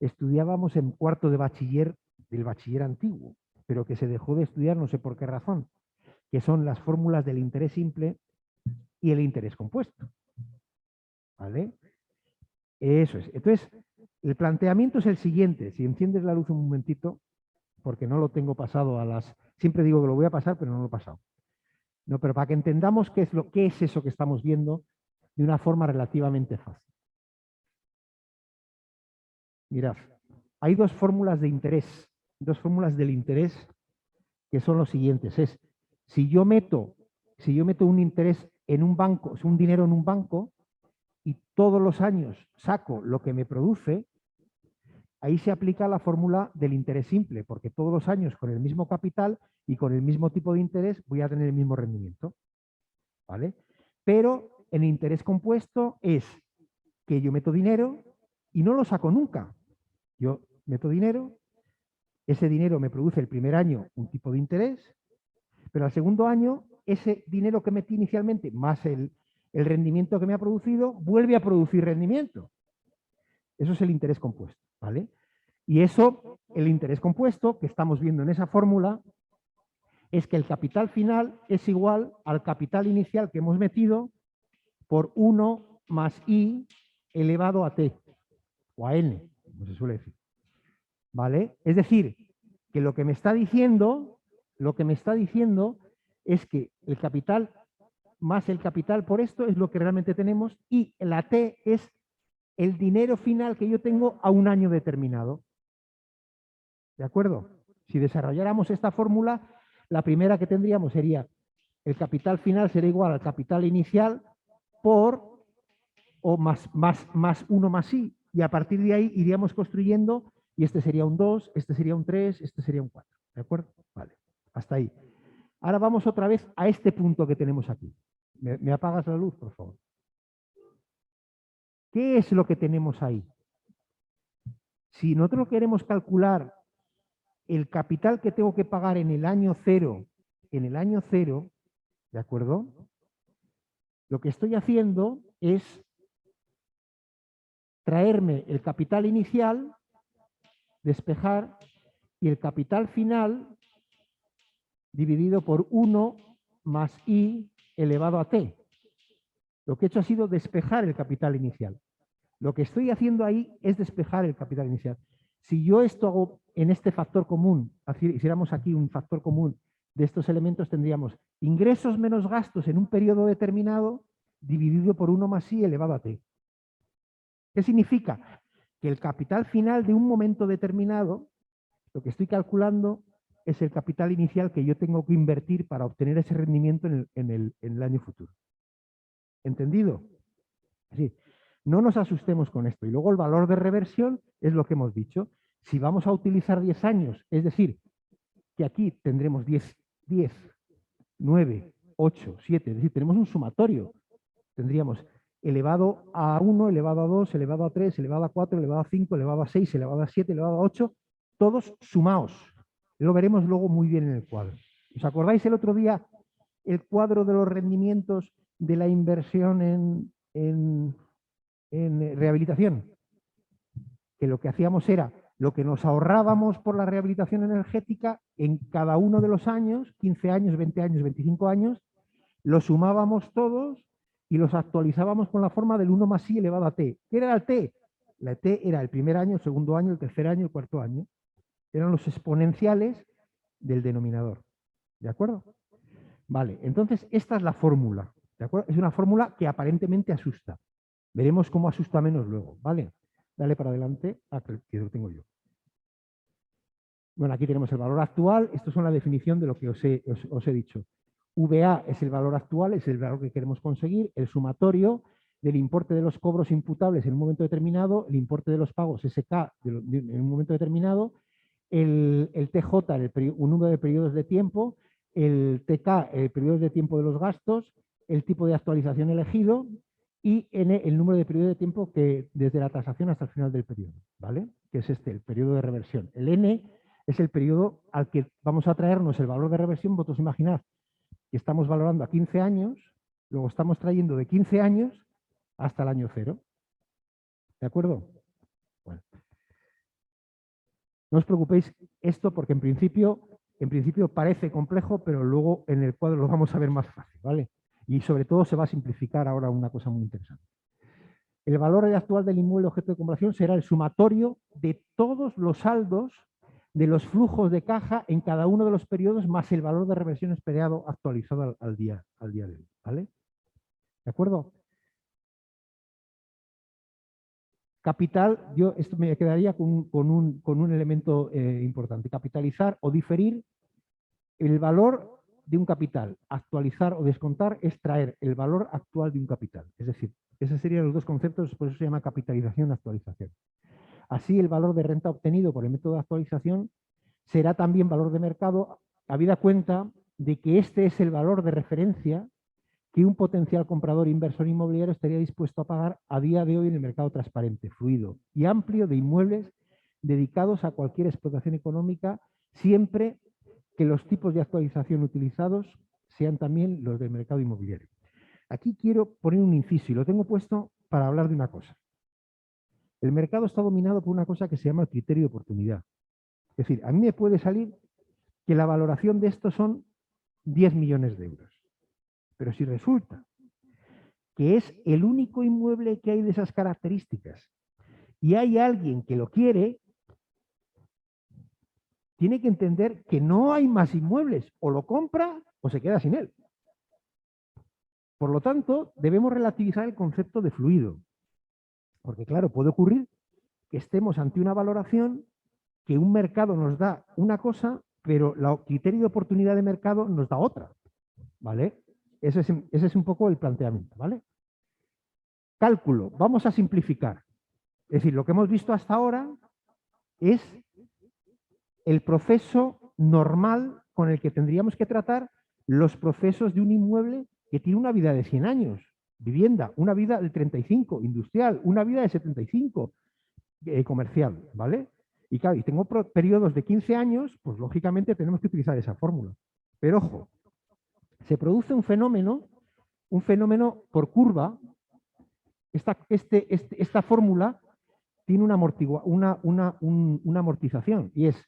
estudiábamos en cuarto de bachiller del bachiller antiguo, pero que se dejó de estudiar no sé por qué razón, que son las fórmulas del interés simple y el interés compuesto. ¿Vale? Eso es. Entonces, el planteamiento es el siguiente. Si enciendes la luz un momentito, porque no lo tengo pasado a las... Siempre digo que lo voy a pasar, pero no lo he pasado. No, pero para que entendamos qué es eso que estamos viendo de una forma relativamente fácil. Mirad, hay dos fórmulas de interés, dos fórmulas del interés que son los siguientes. Es, si yo meto un interés en un banco, un dinero en un banco, y todos los años saco lo que me produce, ahí se aplica la fórmula del interés simple, porque todos los años con el mismo capital y con el mismo tipo de interés voy a tener el mismo rendimiento. ¿Vale? Pero en interés compuesto es que yo meto dinero y no lo saco nunca. Yo meto dinero, ese dinero me produce el primer año un tipo de interés, pero al segundo año ese dinero que metí inicialmente más el rendimiento que me ha producido vuelve a producir rendimiento. Eso es el interés compuesto, ¿vale? Y eso, el interés compuesto que estamos viendo en esa fórmula, es que el capital final es igual al capital inicial que hemos metido por 1 más i elevado a t, o a n, como se suele decir. ¿Vale? Es decir, que lo que me está diciendo es que el capital más el capital por esto es lo que realmente tenemos y la T es el dinero final que yo tengo a un año determinado. ¿De acuerdo? Si desarrolláramos esta fórmula, la primera que tendríamos sería el capital final será igual al capital inicial por o más 1 más I. Y a partir de ahí iríamos construyendo y este sería un 2, este sería un 3, este sería un 4. ¿De acuerdo? Vale, hasta ahí. Ahora vamos otra vez a este punto que tenemos aquí. ¿Me apagas la luz, por favor? ¿Qué es lo que tenemos ahí? Si nosotros queremos calcular el capital que tengo que pagar en el año cero, ¿de acuerdo? Lo que estoy haciendo es traerme el capital inicial, despejar, y el capital final dividido por 1 más I elevado a T. Lo que he hecho ha sido despejar el capital inicial. Lo que estoy haciendo ahí es despejar el capital inicial. Si yo esto hago en este factor común, hiciéramos aquí un factor común de estos elementos, tendríamos ingresos menos gastos en un periodo determinado dividido por 1 más I elevado a T. ¿Qué significa? Que el capital final de un momento determinado, lo que estoy calculando es el capital inicial que yo tengo que invertir para obtener ese rendimiento en el año futuro. ¿Entendido? Sí. No nos asustemos con esto. Y luego el valor de reversión es lo que hemos dicho. Si vamos a utilizar 10 años, es decir, que aquí tendremos 10, 9, 8, 7, es decir, tenemos un sumatorio. Tendríamos elevado a 1, elevado a 2, elevado a 3, elevado a 4, elevado a 5, elevado a 6, elevado a 7, elevado a 8, todos sumados. Lo veremos luego muy bien en el cuadro. ¿Os acordáis el otro día el cuadro de los rendimientos de la inversión en rehabilitación? Que lo que hacíamos era lo que nos ahorrábamos por la rehabilitación energética en cada uno de los años, 15 años, 20 años, 25 años, lo sumábamos todos y los actualizábamos con la forma del 1 más I elevado a T. ¿Qué era el T? La T era el primer año, el segundo año, el tercer año, el cuarto año. Eran los exponenciales del denominador. ¿De acuerdo? Vale, entonces esta es la fórmula. ¿De acuerdo? Es una fórmula que aparentemente asusta. Veremos cómo asusta menos luego. ¿Vale? Dale para adelante. Que lo tengo yo. Bueno, aquí tenemos el valor actual. Esto es una definición de lo que os he dicho. VA es el valor actual, es el valor que queremos conseguir. El sumatorio del importe de los cobros imputables en un momento determinado, el importe de los pagos SK en un momento determinado, el TJ, un número de periodos de tiempo, el TK, el periodo de tiempo de los gastos, el tipo de actualización elegido y N, el número de periodos de tiempo que desde la tasación hasta el final del periodo, ¿vale? Que es el periodo de reversión. El N es el periodo al que vamos a traernos el valor de reversión. Vosotros imaginad que estamos valorando a 15 años, luego estamos trayendo de 15 años hasta el año 0. ¿De acuerdo? Bueno. No os preocupéis esto porque en principio parece complejo, pero luego en el cuadro lo vamos a ver más fácil, ¿vale? Y sobre todo se va a simplificar ahora una cosa muy interesante. El valor actual del inmueble objeto de comparación será el sumatorio de todos los saldos de los flujos de caja en cada uno de los periodos más el valor de reversión esperado actualizado al día de hoy, ¿vale? ¿De acuerdo? Capital, esto me quedaría con un elemento importante. Capitalizar o diferir el valor de un capital. Actualizar o descontar es traer el valor actual de un capital. Es decir, esos serían los dos conceptos, por eso se llama capitalización y actualización. Así, el valor de renta obtenido por el método de actualización será también valor de mercado, habida cuenta de que este es el valor de referencia que un potencial comprador inversor inmobiliario estaría dispuesto a pagar a día de hoy en el mercado transparente, fluido y amplio de inmuebles dedicados a cualquier explotación económica, siempre que los tipos de actualización utilizados sean también los del mercado inmobiliario. Aquí quiero poner un inciso y lo tengo puesto para hablar de una cosa. El mercado está dominado por una cosa que se llama el criterio de oportunidad. Es decir, a mí me puede salir que la valoración de esto son 10 millones de euros. Pero si resulta que es el único inmueble que hay de esas características y hay alguien que lo quiere, tiene que entender que no hay más inmuebles, o lo compra o se queda sin él. Por lo tanto, debemos relativizar el concepto de fluido, porque claro, puede ocurrir que estemos ante una valoración que un mercado nos da una cosa, pero el criterio de oportunidad de mercado nos da otra, ¿vale? Ese es un poco el planteamiento, ¿vale? Cálculo, vamos a simplificar. Es decir, lo que hemos visto hasta ahora es el proceso normal con el que tendríamos que tratar los procesos de un inmueble que tiene una vida de 100 años. Vivienda, una vida de 35, industrial, una vida de 75, comercial, ¿vale? Y claro, y tengo periodos de 15 años, pues lógicamente tenemos que utilizar esa fórmula. Pero ojo, se produce un fenómeno por curva. Esta fórmula tiene una amortización, y es,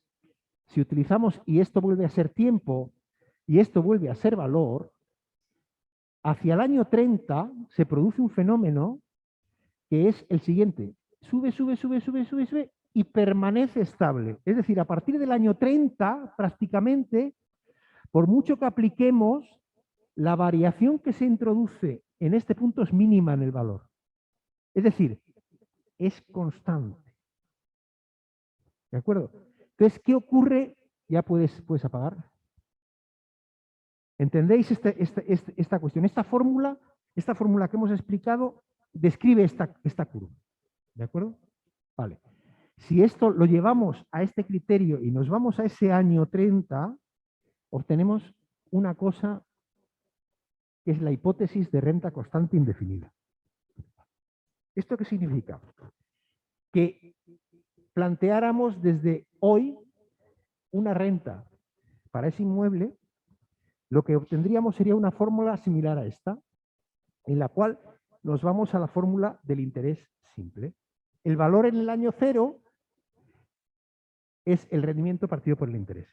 si utilizamos y esto vuelve a ser tiempo y esto vuelve a ser valor, hacia el año 30 se produce un fenómeno que es el siguiente: sube, sube, sube, sube, sube, sube y permanece estable. Es decir, a partir del año 30, prácticamente, por mucho que apliquemos, la variación que se introduce en este punto es mínima en el valor. Es decir, es constante. ¿De acuerdo? Entonces, ¿qué ocurre? Ya puedes apagar. ¿Entendéis esta cuestión? Esta fórmula que hemos explicado describe esta curva. ¿De acuerdo? Vale. Si esto lo llevamos a este criterio y nos vamos a ese año 30, obtenemos una cosa que es la hipótesis de renta constante indefinida. ¿Esto qué significa? Que planteáramos desde hoy una renta para ese inmueble, lo que obtendríamos sería una fórmula similar a esta, en la cual nos vamos a la fórmula del interés simple. El valor en el año 0 es el rendimiento partido por el interés.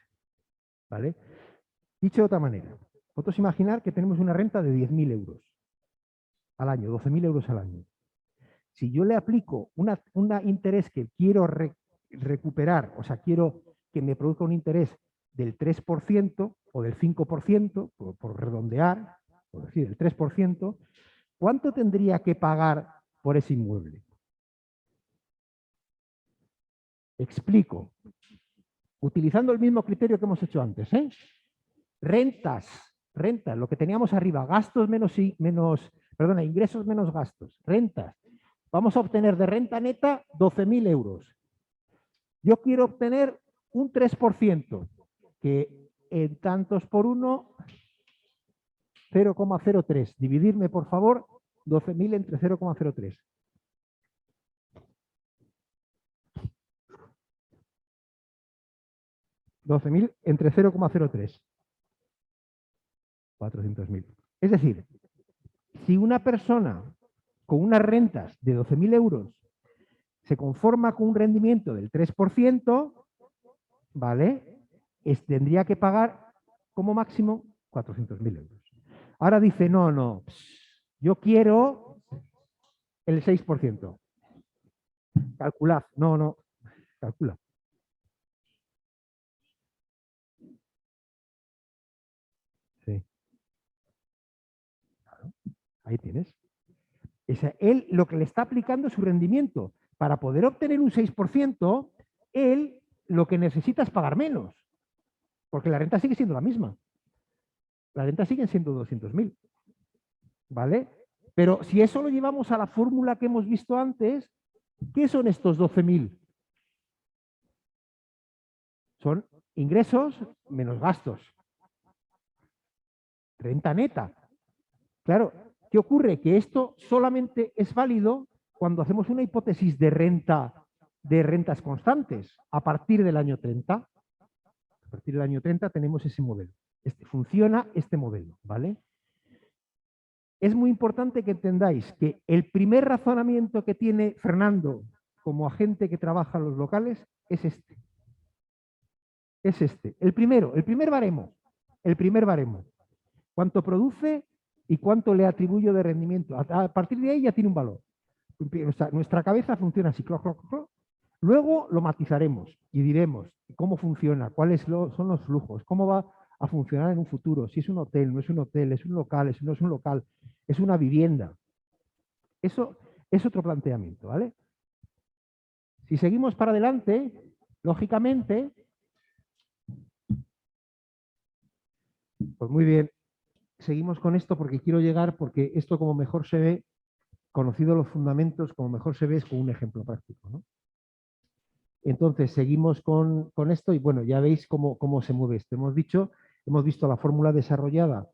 ¿Vale? Dicho de otra manera, vosotros imaginar que tenemos una renta de 10.000 euros al año, 12.000 euros al año. Si yo le aplico un interés que quiero recuperar, o sea, quiero que me produzca un interés del 3% o del 5%, por redondear, por decir el 3%, ¿cuánto tendría que pagar por ese inmueble? Explico. Utilizando el mismo criterio que hemos hecho antes, ¿eh? Rentas, lo que teníamos arriba, ingresos menos gastos, rentas. Vamos a obtener de renta neta 12.000 euros. Yo quiero obtener un 3%, que en tantos por 1, 0,03. Dividirme, por favor, 12.000 entre 0,03. 12.000 entre 0,03. 400.000. Es decir, si una persona con unas rentas de 12.000 euros se conforma con un rendimiento del 3%, ¿vale? Tendría que pagar como máximo 400.000 euros. Ahora dice, no, yo quiero el 6%. Calculad, no, calcula. Sí. Claro, ahí tienes. Él lo que le está aplicando es su rendimiento. Para poder obtener un 6%, él lo que necesita es pagar menos, porque la renta sigue siendo la misma. La renta sigue siendo 200.000. ¿Vale? Pero si eso lo llevamos a la fórmula que hemos visto antes, ¿qué son estos 12.000? Son ingresos menos gastos. Renta neta. Claro, ¿qué ocurre? Que esto solamente es válido cuando hacemos una hipótesis de rentas constantes a partir del año 30. A partir del año 30 tenemos ese modelo. Funciona este modelo, ¿vale? Es muy importante que entendáis que el primer razonamiento que tiene Fernando como agente que trabaja en los locales es este. Es este. El primer baremo. El primer baremo. ¿Cuánto produce y cuánto le atribuyo de rendimiento? A partir de ahí ya tiene un valor. Nuestra cabeza funciona así. Luego lo matizaremos y diremos cómo funciona, son los flujos, cómo va a funcionar en un futuro, si es un hotel, no es un hotel, es un local, no es un local, es una vivienda. Eso es otro planteamiento, ¿vale? Si seguimos para adelante, lógicamente, pues muy bien, seguimos con esto porque quiero llegar, porque esto como mejor se ve, conocido los fundamentos, como mejor se ve es con un ejemplo práctico, ¿no? Entonces, seguimos con esto y bueno, ya veis cómo se mueve esto. Hemos visto la fórmula desarrollada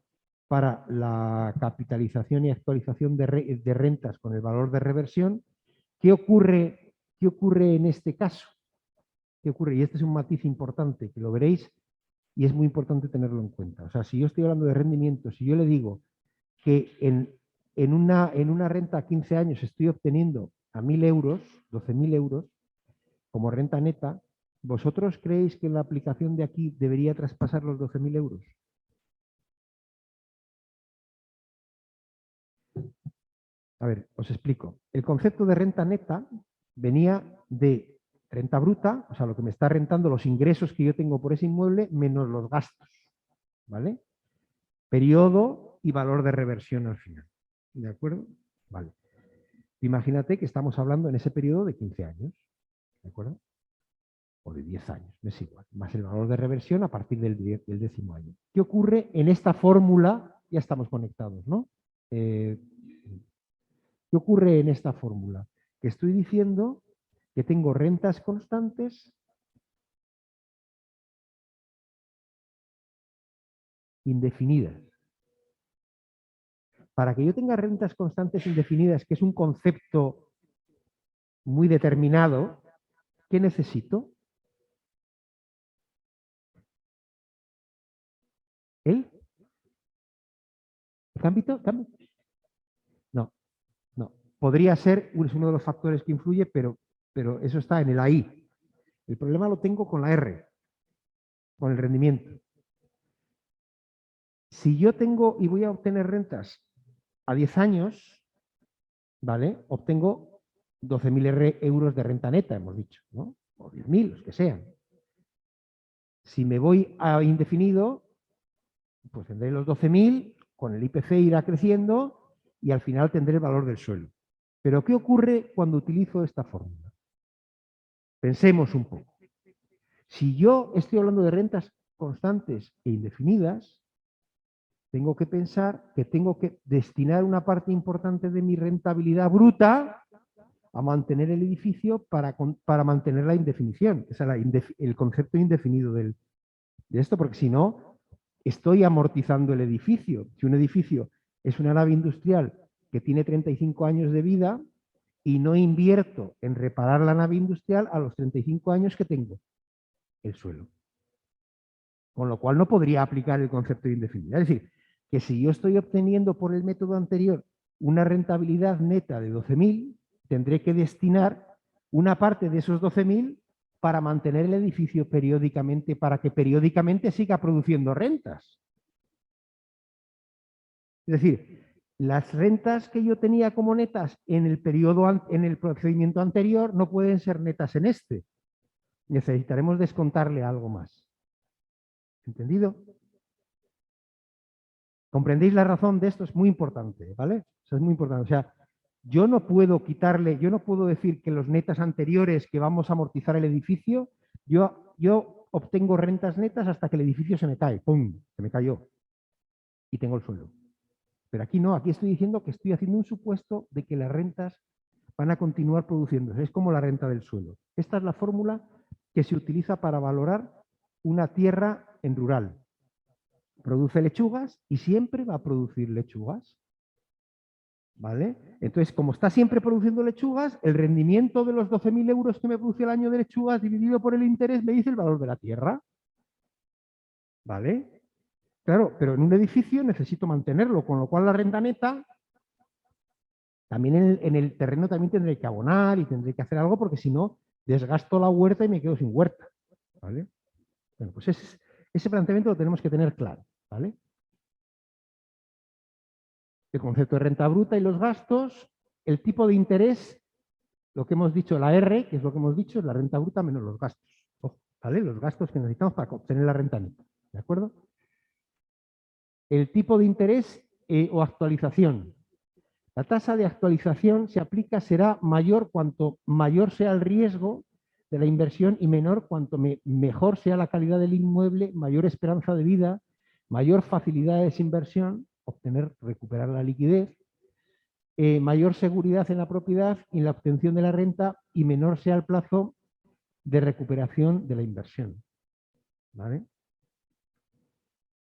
para la capitalización y actualización de rentas con el valor de reversión. ¿Qué ocurre en este caso? ¿Qué ocurre? Y este es un matiz importante, que lo veréis y es muy importante tenerlo en cuenta. O sea, si yo estoy hablando de rendimiento, si yo le digo que en una renta a 15 años estoy obteniendo a 1.000 euros, 12.000 euros, como renta neta, ¿vosotros creéis que la aplicación de aquí debería traspasar los 12.000 euros? A ver, os explico. El concepto de renta neta venía de renta bruta, o sea, lo que me está rentando los ingresos que yo tengo por ese inmueble menos los gastos, ¿vale? Periodo y valor de reversión al final. ¿De acuerdo? Vale. Imagínate que estamos hablando en ese periodo de 15 años, ¿de acuerdo? O de 10 años, me es igual, más el valor de reversión a partir del 10º año. ¿Qué ocurre en esta fórmula? Ya estamos conectados, ¿no? ¿Qué ocurre en esta fórmula? Que estoy diciendo que tengo rentas constantes indefinidas. Para que yo tenga rentas constantes indefinidas, que es un concepto muy determinado, ¿qué necesito? ¿El ámbito? No, no. Podría ser, es uno de los factores que influye, pero eso está en el AI. El problema lo tengo con la R, con el rendimiento. Si yo tengo y voy a obtener rentas a 10 años, ¿vale? Obtengo 12.000 euros de renta neta, hemos dicho, ¿no? O 10.000, los que sean. Si me voy a indefinido, pues tendré los 12.000, con el IPC irá creciendo y al final tendré el valor del suelo. Pero ¿qué ocurre cuando utilizo esta fórmula? Pensemos un poco. Si yo estoy hablando de rentas constantes e indefinidas, tengo que pensar que tengo que destinar una parte importante de mi rentabilidad bruta a mantener el edificio para mantener la indefinición, o sea, el concepto indefinido de esto, porque si no, estoy amortizando el edificio. Si un edificio es una nave industrial que tiene 35 años de vida y no invierto en reparar la nave industrial a los 35 años que tengo el suelo. Con lo cual no podría aplicar el concepto de indefinido. Es decir, que si yo estoy obteniendo por el método anterior una rentabilidad neta de 12.000, tendré que destinar una parte de esos 12.000 para mantener el edificio periódicamente, para que periódicamente siga produciendo rentas. Es decir, las rentas que yo tenía como netas en el procedimiento anterior no pueden ser netas en este. Necesitaremos descontarle algo más. ¿Entendido? ¿Comprendéis la razón de esto? Es muy importante, ¿vale? Eso es muy importante. O sea, yo no puedo quitarle, yo no puedo decir que los netas anteriores que vamos a amortizar el edificio, yo obtengo rentas netas hasta que el edificio se me cae, ¡pum!, se me cayó y tengo el suelo. Pero aquí no, aquí estoy diciendo que estoy haciendo un supuesto de que las rentas van a continuar produciéndose. Es como la renta del suelo. Esta es la fórmula que se utiliza para valorar una tierra en rural. Produce lechugas y siempre va a producir lechugas. ¿Vale? Entonces, como está siempre produciendo lechugas, el rendimiento de los 12.000 euros que me produce el año de lechugas dividido por el interés me dice el valor de la tierra. ¿Vale? Claro, pero en un edificio necesito mantenerlo, con lo cual la renta neta, también en el terreno también tendré que abonar y tendré que hacer algo porque si no, desgasto la huerta y me quedo sin huerta. ¿Vale? Bueno, pues ese planteamiento lo tenemos que tener claro. ¿Vale? El concepto de renta bruta y los gastos, el tipo de interés lo que hemos dicho, la R, que es lo que hemos dicho, es la renta bruta menos los gastos. Ojo, ¿vale? Los gastos que necesitamos para obtener la renta neta. ¿De acuerdo? El tipo de interés o actualización. La tasa de actualización se aplica, será mayor cuanto mayor sea el riesgo de la inversión y menor cuanto mejor sea la calidad del inmueble, mayor esperanza de vida, mayor facilidad de desinversión, recuperar la liquidez, mayor seguridad en la propiedad y en la obtención de la renta y menor sea el plazo de recuperación de la inversión. ¿Vale?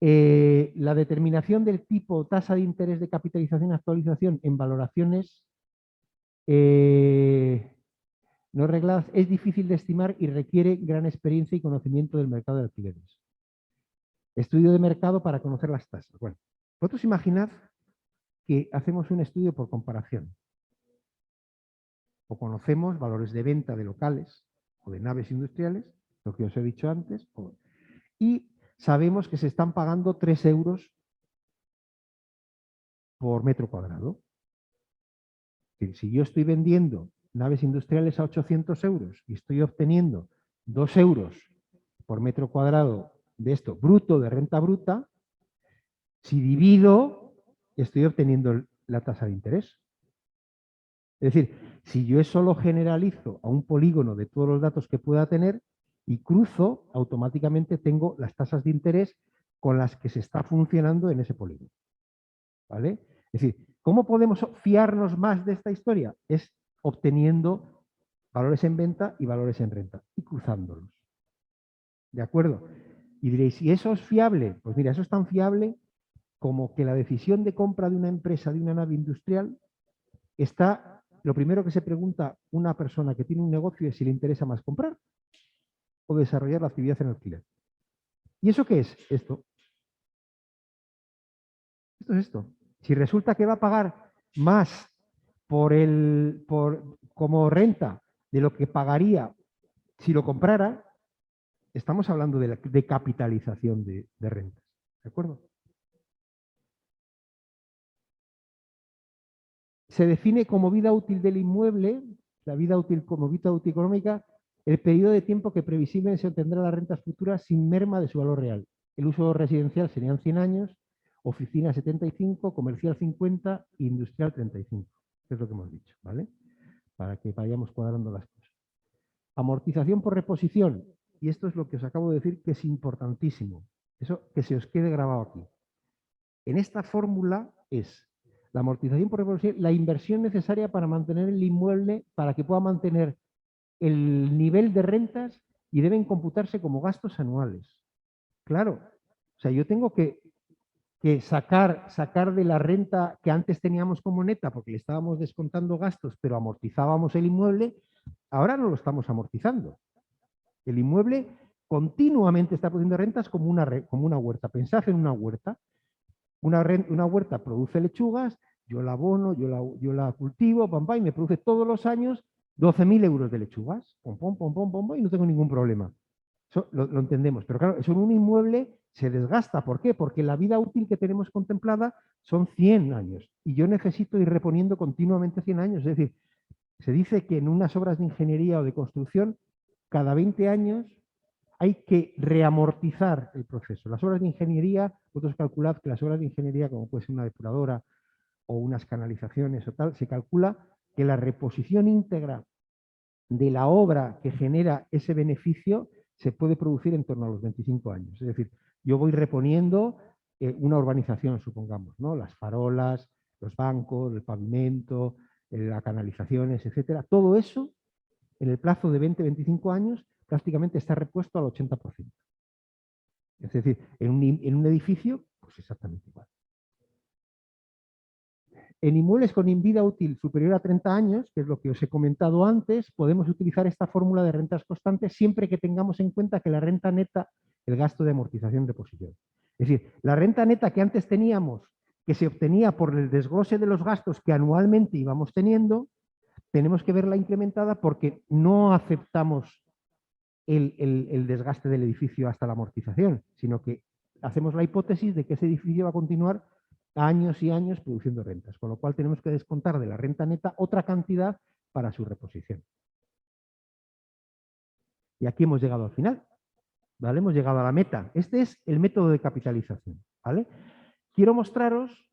La determinación del tipo tasa de interés de capitalización y actualización en valoraciones no regladas es difícil de estimar y requiere gran experiencia y conocimiento del mercado de alquileres. Estudio de mercado para conocer las tasas. Bueno, vosotros imaginad que hacemos un estudio por comparación. O conocemos valores de venta de locales o de naves industriales, lo que os he dicho antes, y sabemos que se están pagando 3 euros por metro cuadrado. Si yo estoy vendiendo naves industriales a 800 euros y estoy obteniendo 2 euros por metro cuadrado de esto, bruto, de renta bruta, si divido, estoy obteniendo la tasa de interés. Es decir, si yo eso lo generalizo a un polígono de todos los datos que pueda tener y cruzo, automáticamente tengo las tasas de interés con las que se está funcionando en ese polígono. ¿Vale? Es decir, ¿cómo podemos fiarnos más de esta historia? Es obteniendo valores en venta y valores en renta y cruzándolos. ¿De acuerdo? Y diréis, ¿y eso es fiable? Pues mira, eso es tan fiable como que la decisión de compra de una empresa, de una nave industrial, está, lo primero que se pregunta una persona que tiene un negocio es si le interesa más comprar o desarrollar la actividad en alquiler. ¿Y eso qué es? Esto. Esto es esto. Si resulta que va a pagar más como renta de lo que pagaría si lo comprara, estamos hablando de capitalización de rentas. ¿De acuerdo? Se define como vida útil del inmueble, la vida útil como vida útil económica, el periodo de tiempo que previsiblemente se obtendrá las rentas futuras sin merma de su valor real. El uso residencial serían 100 años, oficina 75, comercial 50, industrial 35. Es lo que hemos dicho, ¿vale? Para que vayamos cuadrando las cosas. Amortización por reposición. Y esto es lo que os acabo de decir que es importantísimo. Eso que se os quede grabado aquí. En esta fórmula es la amortización por reposición, la inversión necesaria para mantener el inmueble, para que pueda mantener el nivel de rentas y deben computarse como gastos anuales. Claro, o sea, yo tengo que sacar de la renta que antes teníamos como neta, porque le estábamos descontando gastos, pero amortizábamos el inmueble, ahora no lo estamos amortizando. El inmueble continuamente está produciendo rentas como una huerta. Pensad en una huerta. Una huerta produce lechugas, yo la abono, yo la cultivo, pam, pam, y me produce todos los años 12.000 euros de lechugas, pom, pom, pom, pom, pom, y no tengo ningún problema. Eso lo entendemos, pero claro, eso en un inmueble se desgasta. ¿Por qué? Porque la vida útil que tenemos contemplada son 100 años y yo necesito ir reponiendo continuamente 100 años. Es decir, se dice que en unas obras de ingeniería o de construcción, cada 20 años hay que reamortizar el proceso. Las obras de ingeniería, vosotros calculad que las obras de ingeniería, como puede ser una depuradora o unas canalizaciones o tal, se calcula que la reposición íntegra de la obra que genera ese beneficio se puede producir en torno a los 25 años. Es decir, yo voy reponiendo una urbanización, supongamos, ¿no? Las farolas, los bancos, el pavimento, las canalizaciones, etcétera. Todo eso, en el plazo de 20-25 años, prácticamente está repuesto al 80%. Es decir, en un edificio, pues exactamente igual. En inmuebles con vida útil superior a 30 años, que es lo que os he comentado antes, podemos utilizar esta fórmula de rentas constantes siempre que tengamos en cuenta que la renta neta, el gasto de amortización de reposición. Es decir, la renta neta que antes teníamos, que se obtenía por el desglose de los gastos que anualmente íbamos teniendo, tenemos que verla incrementada porque no aceptamos el desgaste del edificio hasta la amortización, sino que hacemos la hipótesis de que ese edificio va a continuar años y años produciendo rentas, con lo cual tenemos que descontar de la renta neta otra cantidad para su reposición. Y aquí hemos llegado al final, ¿vale? Hemos llegado a la meta. Este es el método de capitalización, ¿vale? Quiero mostraros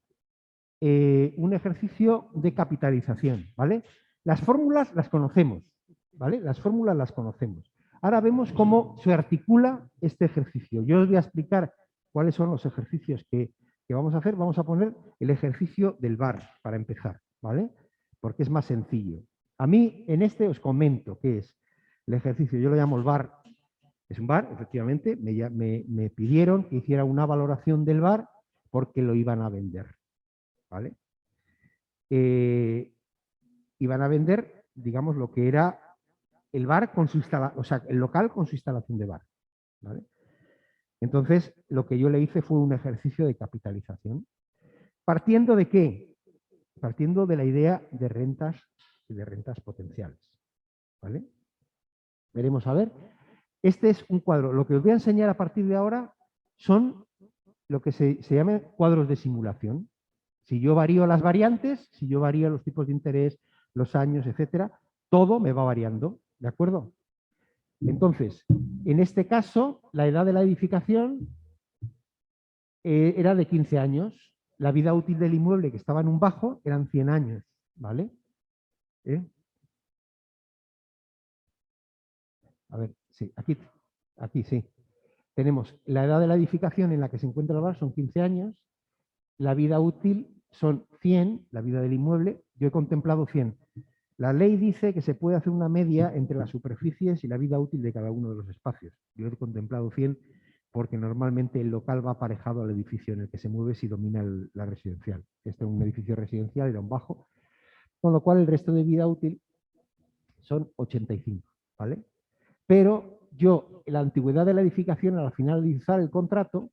un ejercicio de capitalización, ¿vale? Las fórmulas las conocemos, ¿vale? Las fórmulas las conocemos. Ahora vemos cómo se articula este ejercicio. Yo os voy a explicar cuáles son los ejercicios que vamos a hacer. Vamos a poner el ejercicio del VAR para empezar, ¿vale? Porque es más sencillo. A mí en este os comento qué es el ejercicio. Yo lo llamo el VAR. Es un VAR, efectivamente. Me pidieron que hiciera una valoración del VAR porque lo iban a vender, ¿vale? Iban a vender, digamos, lo que era el bar con su instalación, o sea, el local con su instalación de bar, ¿vale? Entonces, lo que yo le hice fue un ejercicio de capitalización. ¿Partiendo de qué? Partiendo de la idea de rentas y de rentas potenciales, ¿vale? Veremos a ver. Este es un cuadro. Lo que os voy a enseñar a partir de ahora son lo que se llaman cuadros de simulación. Si yo varío las variantes, si yo varío los tipos de interés, los años, etcétera, todo me va variando, ¿de acuerdo? Entonces, en este caso, la edad de la edificación era de 15 años. La vida útil del inmueble, que estaba en un bajo, eran 100 años, ¿vale? A ver, sí, aquí sí. Tenemos la edad de la edificación en la que se encuentra el bar, son 15 años. La vida útil son 100, la vida del inmueble. Yo he contemplado 100. La ley dice que se puede hacer una media entre las superficies y la vida útil de cada uno de los espacios. Yo he contemplado 100 porque normalmente el local va aparejado al edificio en el que se mueve si domina la residencial. Este es un edificio residencial, era un bajo, con lo cual el resto de vida útil son 85, ¿vale? Pero yo, la antigüedad de la edificación, al finalizar el contrato,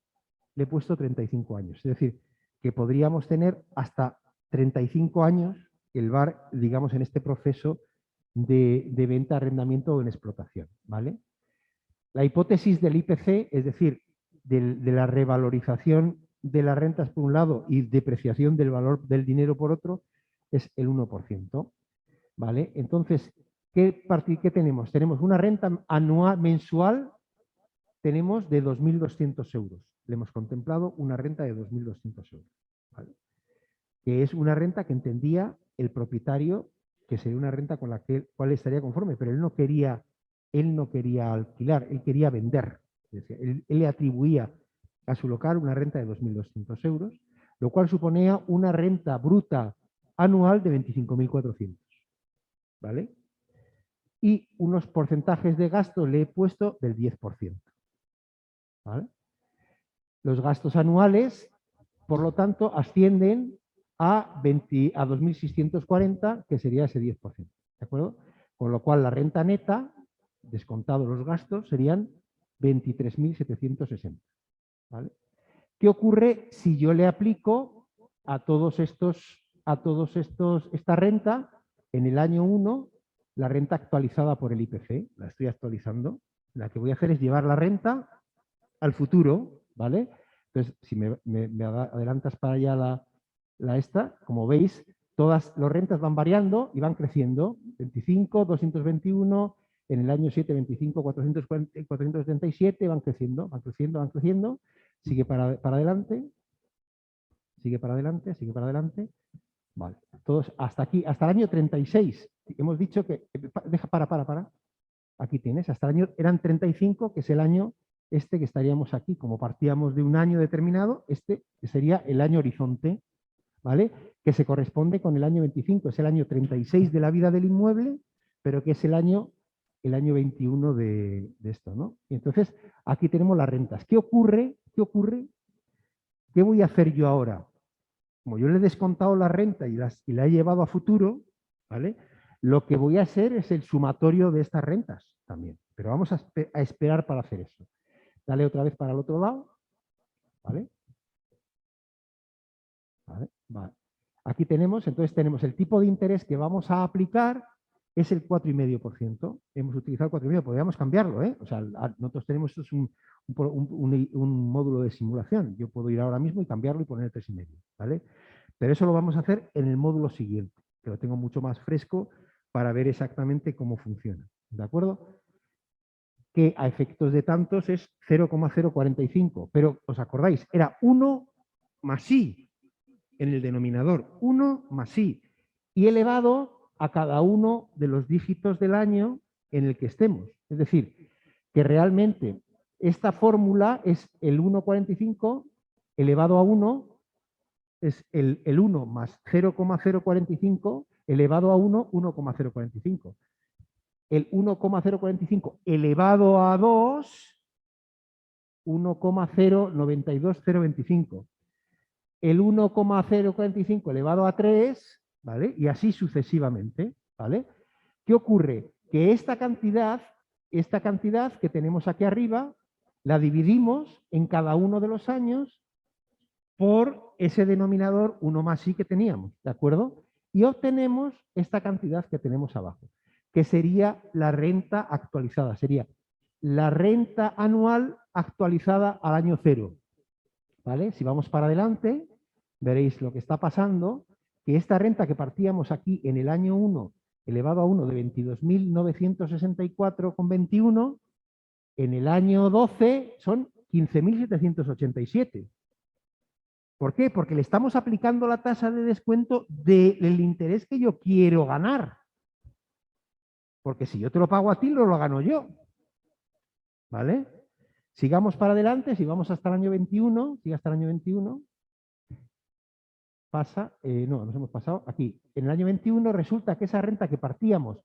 le he puesto 35 años. Es decir, que podríamos tener hasta 35 años el bar, digamos, en este proceso de venta, arrendamiento o en explotación, ¿vale? La hipótesis del IPC, es decir, de la revalorización de las rentas por un lado y depreciación del valor del dinero por otro, es el 1%, ¿vale? Entonces, ¿qué tenemos? Tenemos una renta anual, mensual, tenemos de 2.200 euros. Le hemos contemplado una renta de 2.200 euros, ¿vale? Que es una renta que entendía el propietario que sería una renta con la cual estaría conforme, pero él no quería alquilar, él quería vender. Es decir, él le atribuía a su local una renta de 2.200 euros, lo cual suponía una renta bruta anual de 25.400, ¿vale? Y unos porcentajes de gasto le he puesto del 10%, ¿vale? Los gastos anuales, por lo tanto, ascienden a 2.640, que sería ese 10%, ¿de acuerdo? Con lo cual, la renta neta, descontados los gastos, serían 23.760, ¿vale? ¿Qué ocurre si yo le aplico a todos estos, esta renta en el año 1, la renta actualizada por el IPC? La estoy actualizando. La que voy a hacer es llevar la renta al futuro, ¿vale? Entonces, si me adelantas para allá esta, como veis, todas las rentas van variando y van creciendo. 25, 221, en el año 7, 25, 477, van creciendo, van creciendo, van creciendo. Sigue para adelante, sigue para adelante, sigue para adelante. Vale, todos hasta aquí, hasta el año 36. Hemos dicho que, para. Aquí tienes, hasta el año, eran 35, que es el año este que estaríamos aquí. Como partíamos de un año determinado, este sería el año horizonte, ¿vale? Que se corresponde con el año 25, es el año 36 de la vida del inmueble, pero que es el año 21 de esto, ¿no? Y entonces, aquí tenemos las rentas. ¿Qué ocurre? ¿Qué ocurre? ¿Qué voy a hacer yo ahora? Como yo le he descontado la renta y la he llevado a futuro, ¿vale? Lo que voy a hacer es el sumatorio de estas rentas también. Pero vamos a esperar para hacer eso. Dale otra vez para el otro lado, ¿vale? Vale. Aquí tenemos, entonces tenemos el tipo de interés que vamos a aplicar es el 4,5%. Hemos utilizado el 4,5%, podríamos cambiarlo, ¿eh? O sea, nosotros tenemos, esto es un módulo de simulación. Yo puedo ir ahora mismo y cambiarlo y poner el 3,5, ¿vale? Pero eso lo vamos a hacer en el módulo siguiente, que lo tengo mucho más fresco para ver exactamente cómo funciona. ¿De acuerdo? Que a efectos de tantos es 0,045. Pero, ¿os acordáis? Era 1 más i en el denominador. 1 más i. Y elevado a cada uno de los dígitos del año en el que estemos. Es decir, que realmente esta fórmula es el 1,45 elevado a 1, es el 1 más 0,045 elevado a 1, 1,045. El 1,045 elevado a 2, 1,092025. El 1,045 elevado a 3, ¿vale? Y así sucesivamente, ¿vale? ¿Qué ocurre? Que esta cantidad que tenemos aquí arriba, la dividimos en cada uno de los años por ese denominador 1 más i que teníamos, ¿de acuerdo? Y obtenemos esta cantidad que tenemos abajo, que sería la renta actualizada, sería la renta anual actualizada al año 0, ¿vale? Si vamos para adelante, veréis lo que está pasando, que esta renta que partíamos aquí en el año 1 elevado a 1 de 22.964,21, en el año 12 son 15.787. ¿Por qué? Porque le estamos aplicando la tasa de descuento del interés que yo quiero ganar. Porque si yo te lo pago a ti, no lo gano yo. ¿Vale? Sigamos para adelante, si vamos hasta el año 21, sigue hasta el año 21, pasa, no, nos hemos pasado aquí. En el año 21 resulta que esa renta que partíamos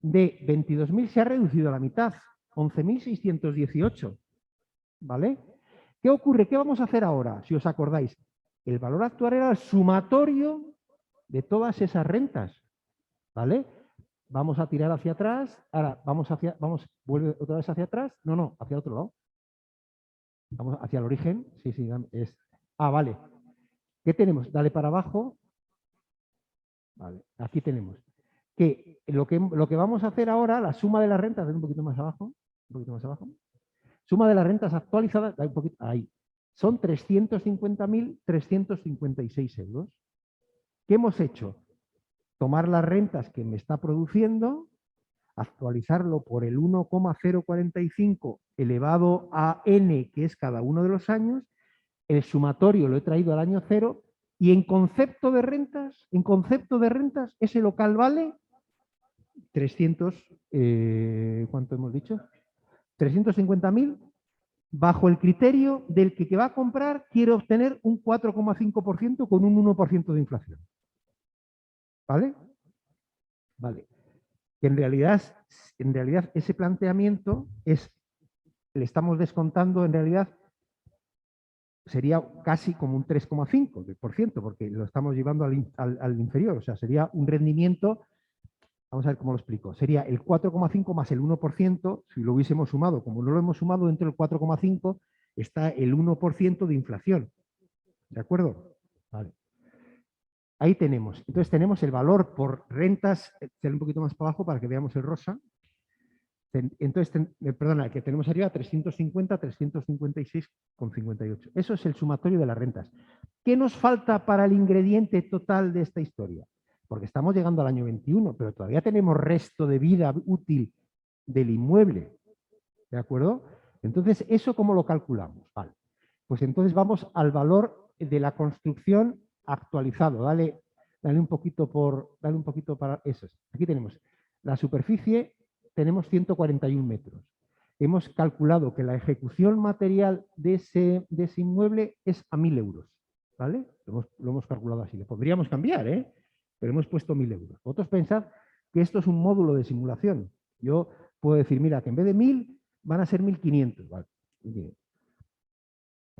de 22.000 se ha reducido a la mitad, 11.618. ¿Vale? ¿Qué ocurre? ¿Qué vamos a hacer ahora? Si os acordáis, el valor actual era el sumatorio de todas esas rentas. ¿Vale? Vamos a tirar hacia atrás. Ahora, vuelve otra vez hacia atrás. No, hacia el otro lado. Vamos hacia el origen. Sí, es. Vale. ¿Qué tenemos? Dale para abajo. Vale, aquí tenemos. Que lo que vamos a hacer ahora, la suma de las rentas, un poquito más abajo. Un poquito más abajo. Suma de las rentas actualizadas, un poquito, ahí. Son 350.356 euros. ¿Qué hemos hecho? Tomar las rentas que me está produciendo, actualizarlo por el 1,045 elevado a n, que es cada uno de los años, el sumatorio lo he traído al año 0 y en concepto de rentas, ese local vale 300, ¿cuánto hemos dicho? 350.000 bajo el criterio del que va a comprar quiere obtener un 4,5% con un 1% de inflación. ¿Vale? Vale. Que en realidad ese planteamiento le estamos descontando, en realidad sería casi como un 3,5%, porque lo estamos llevando al inferior. O sea, sería un rendimiento, vamos a ver cómo lo explico, sería el 4,5 más el 1%, si lo hubiésemos sumado. Como no lo hemos sumado, dentro del 4,5 está el 1% de inflación. ¿De acuerdo? Vale. Ahí tenemos. Entonces tenemos el valor por rentas, un poquito más para abajo para que veamos el rosa. Entonces, perdona, que tenemos arriba 350, 356,58. Eso es el sumatorio de las rentas. ¿Qué nos falta para el ingrediente total de esta historia? Porque estamos llegando al año 21, pero todavía tenemos resto de vida útil del inmueble. ¿De acuerdo? Entonces, ¿eso cómo lo calculamos? Vale. Pues entonces vamos al valor de la construcción actualizado. Dale un poquito para eso. Aquí tenemos la superficie, tenemos 141 metros. Hemos calculado que la ejecución material de ese inmueble es a 1.000 euros. ¿Vale? Lo hemos calculado así. Le podríamos cambiar, pero hemos puesto 1.000 euros. Vosotros pensad que esto es un módulo de simulación. Yo puedo decir, mira, que en vez de 1.000 van a ser 1.500. ¿Vale?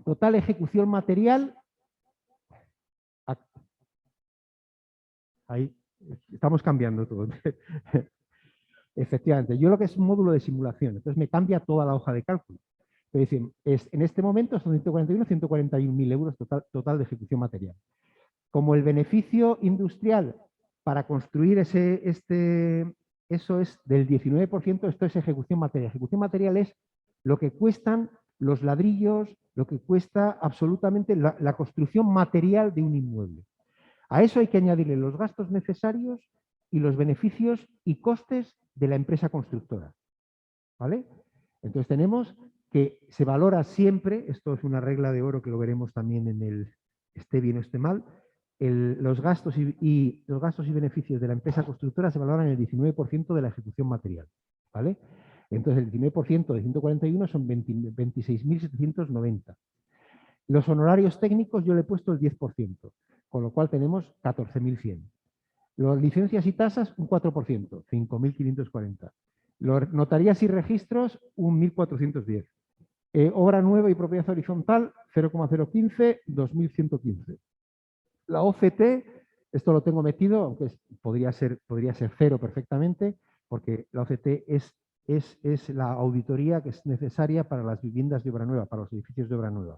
Total ejecución material. Ahí estamos cambiando todo. Efectivamente, yo lo que es un módulo de simulación, entonces me cambia toda la hoja de cálculo. Es decir, en este momento son 141.000 euros total de ejecución material. Como el beneficio industrial para construir eso es del 19%, esto es ejecución material. Ejecución material es lo que cuestan los ladrillos, lo que cuesta absolutamente la construcción material de un inmueble. A eso hay que añadirle los gastos necesarios y los beneficios y costes de la empresa constructora. ¿Vale? Entonces tenemos que se valora siempre, esto es una regla de oro que lo veremos también en el esté bien o esté mal, los gastos los gastos y beneficios de la empresa constructora se valoran en el 19% de la ejecución material. ¿Vale? Entonces el 19% de 141 son 26.790. Los honorarios técnicos yo le he puesto el 10%, con lo cual tenemos 14.100. Las licencias y tasas un 4%, 5.540. Los notarías y registros un 1.410. Obra nueva y propiedad horizontal 0,015, 2.115. La OCT, esto lo tengo metido, aunque podría ser cero perfectamente, porque la OCT es la auditoría que es necesaria para las viviendas de obra nueva, para los edificios de obra nueva,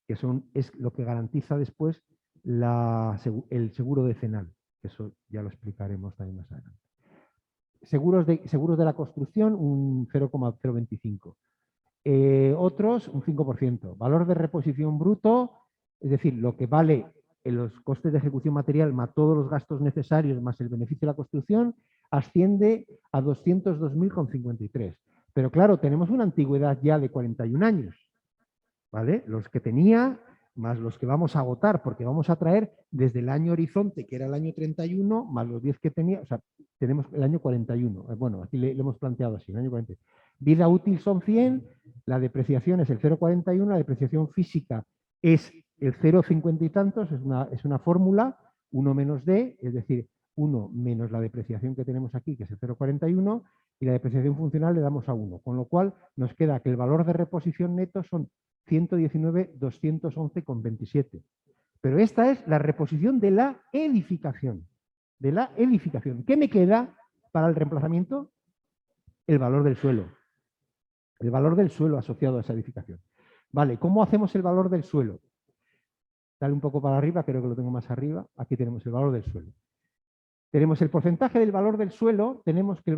que es lo que garantiza después el seguro decenal, que eso ya lo explicaremos también más adelante. Seguros de la construcción, un 0,025. Otros, un 5%. Valor de reposición bruto, es decir, lo que vale en los costes de ejecución material más todos los gastos necesarios más el beneficio de la construcción, asciende a 202.053. Pero claro, tenemos una antigüedad ya de 41 años. ¿Vale? Los que tenía más los que vamos a agotar, porque vamos a traer desde el año horizonte, que era el año 31, más los 10 que tenía, o sea, tenemos el año 41. Bueno, aquí le hemos planteado así, el año 40. Vida útil son 100, la depreciación es el 0,41, la depreciación física es el 0,50 y tantos, es una fórmula, 1 menos D, es decir, 1 menos la depreciación que tenemos aquí, que es el 0,41, y la depreciación funcional le damos a 1, con lo cual nos queda que el valor de reposición neto son 119.211,27. Pero esta es la reposición de la edificación. De la edificación. ¿Qué me queda para el reemplazamiento? El valor del suelo. El valor del suelo asociado a esa edificación. Vale, ¿cómo hacemos el valor del suelo? Dale un poco para arriba, creo que lo tengo más arriba. Aquí tenemos el valor del suelo. Tenemos el porcentaje del valor del suelo, tenemos que el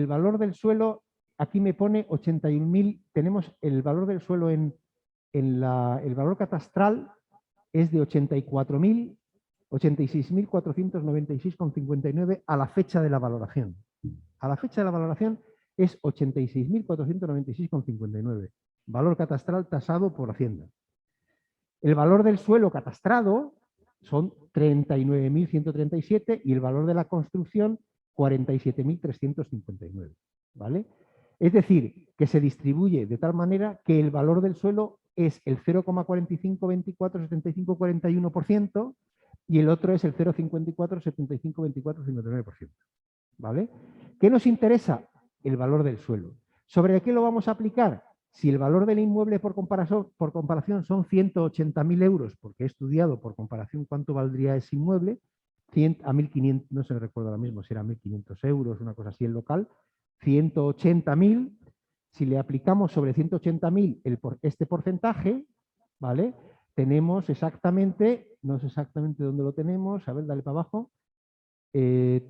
valor del suelo, aquí me pone 81.000, tenemos el valor del suelo el valor catastral es de 86.496,59 a la fecha de la valoración. A la fecha de la valoración es 86.496,59. Valor catastral tasado por Hacienda. El valor del suelo catastrado son 39.137 y el valor de la construcción 47.359. ¿Vale? Es decir, que se distribuye de tal manera que el valor del suelo es el 0,45247541% y el otro es el 0,54752459%. ¿Vale? ¿Qué nos interesa? El valor del suelo. ¿Sobre qué lo vamos a aplicar? Si el valor del inmueble por comparación son 180.000 euros, porque he estudiado por comparación cuánto valdría ese inmueble, a 1.500, no se me recuerda ahora mismo si era 1.500 euros, una cosa así el local, 180.000, si le aplicamos sobre 180.000 este porcentaje, ¿vale? Tenemos exactamente, no sé exactamente dónde lo tenemos, a ver, dale para abajo, el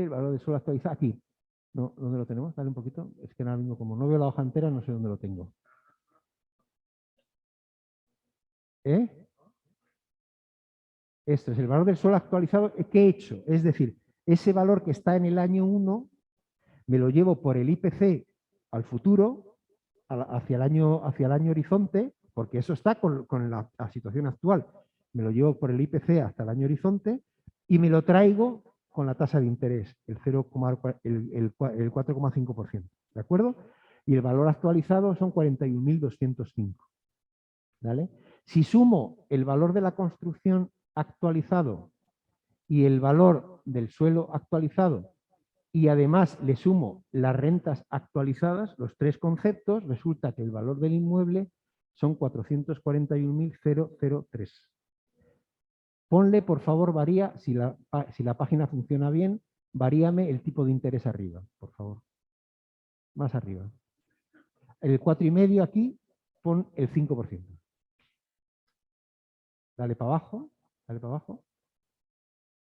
valor de suelo actualizado, aquí. No, ¿dónde lo tenemos? Dale un poquito. Es que ahora mismo, como no veo la hoja entera, no sé dónde lo tengo. Esto es el valor del suelo actualizado que he hecho. Es decir, ese valor que está en el año 1 me lo llevo por el IPC al futuro, hacia el año horizonte, porque eso está con la situación actual. Me lo llevo por el IPC hasta el año horizonte y me lo traigo con la tasa de interés, el 4,5%. ¿De acuerdo? Y el valor actualizado son 41.205. ¿Vale? Si sumo el valor de la construcción actualizado y el valor del suelo actualizado y además le sumo las rentas actualizadas, los tres conceptos, resulta que el valor del inmueble son 441.003. Ponle, por favor, varía, si la página funciona bien, varíame el tipo de interés arriba, por favor. Más arriba. El 4,5 aquí, pon el 5%. Dale para abajo, dale para abajo,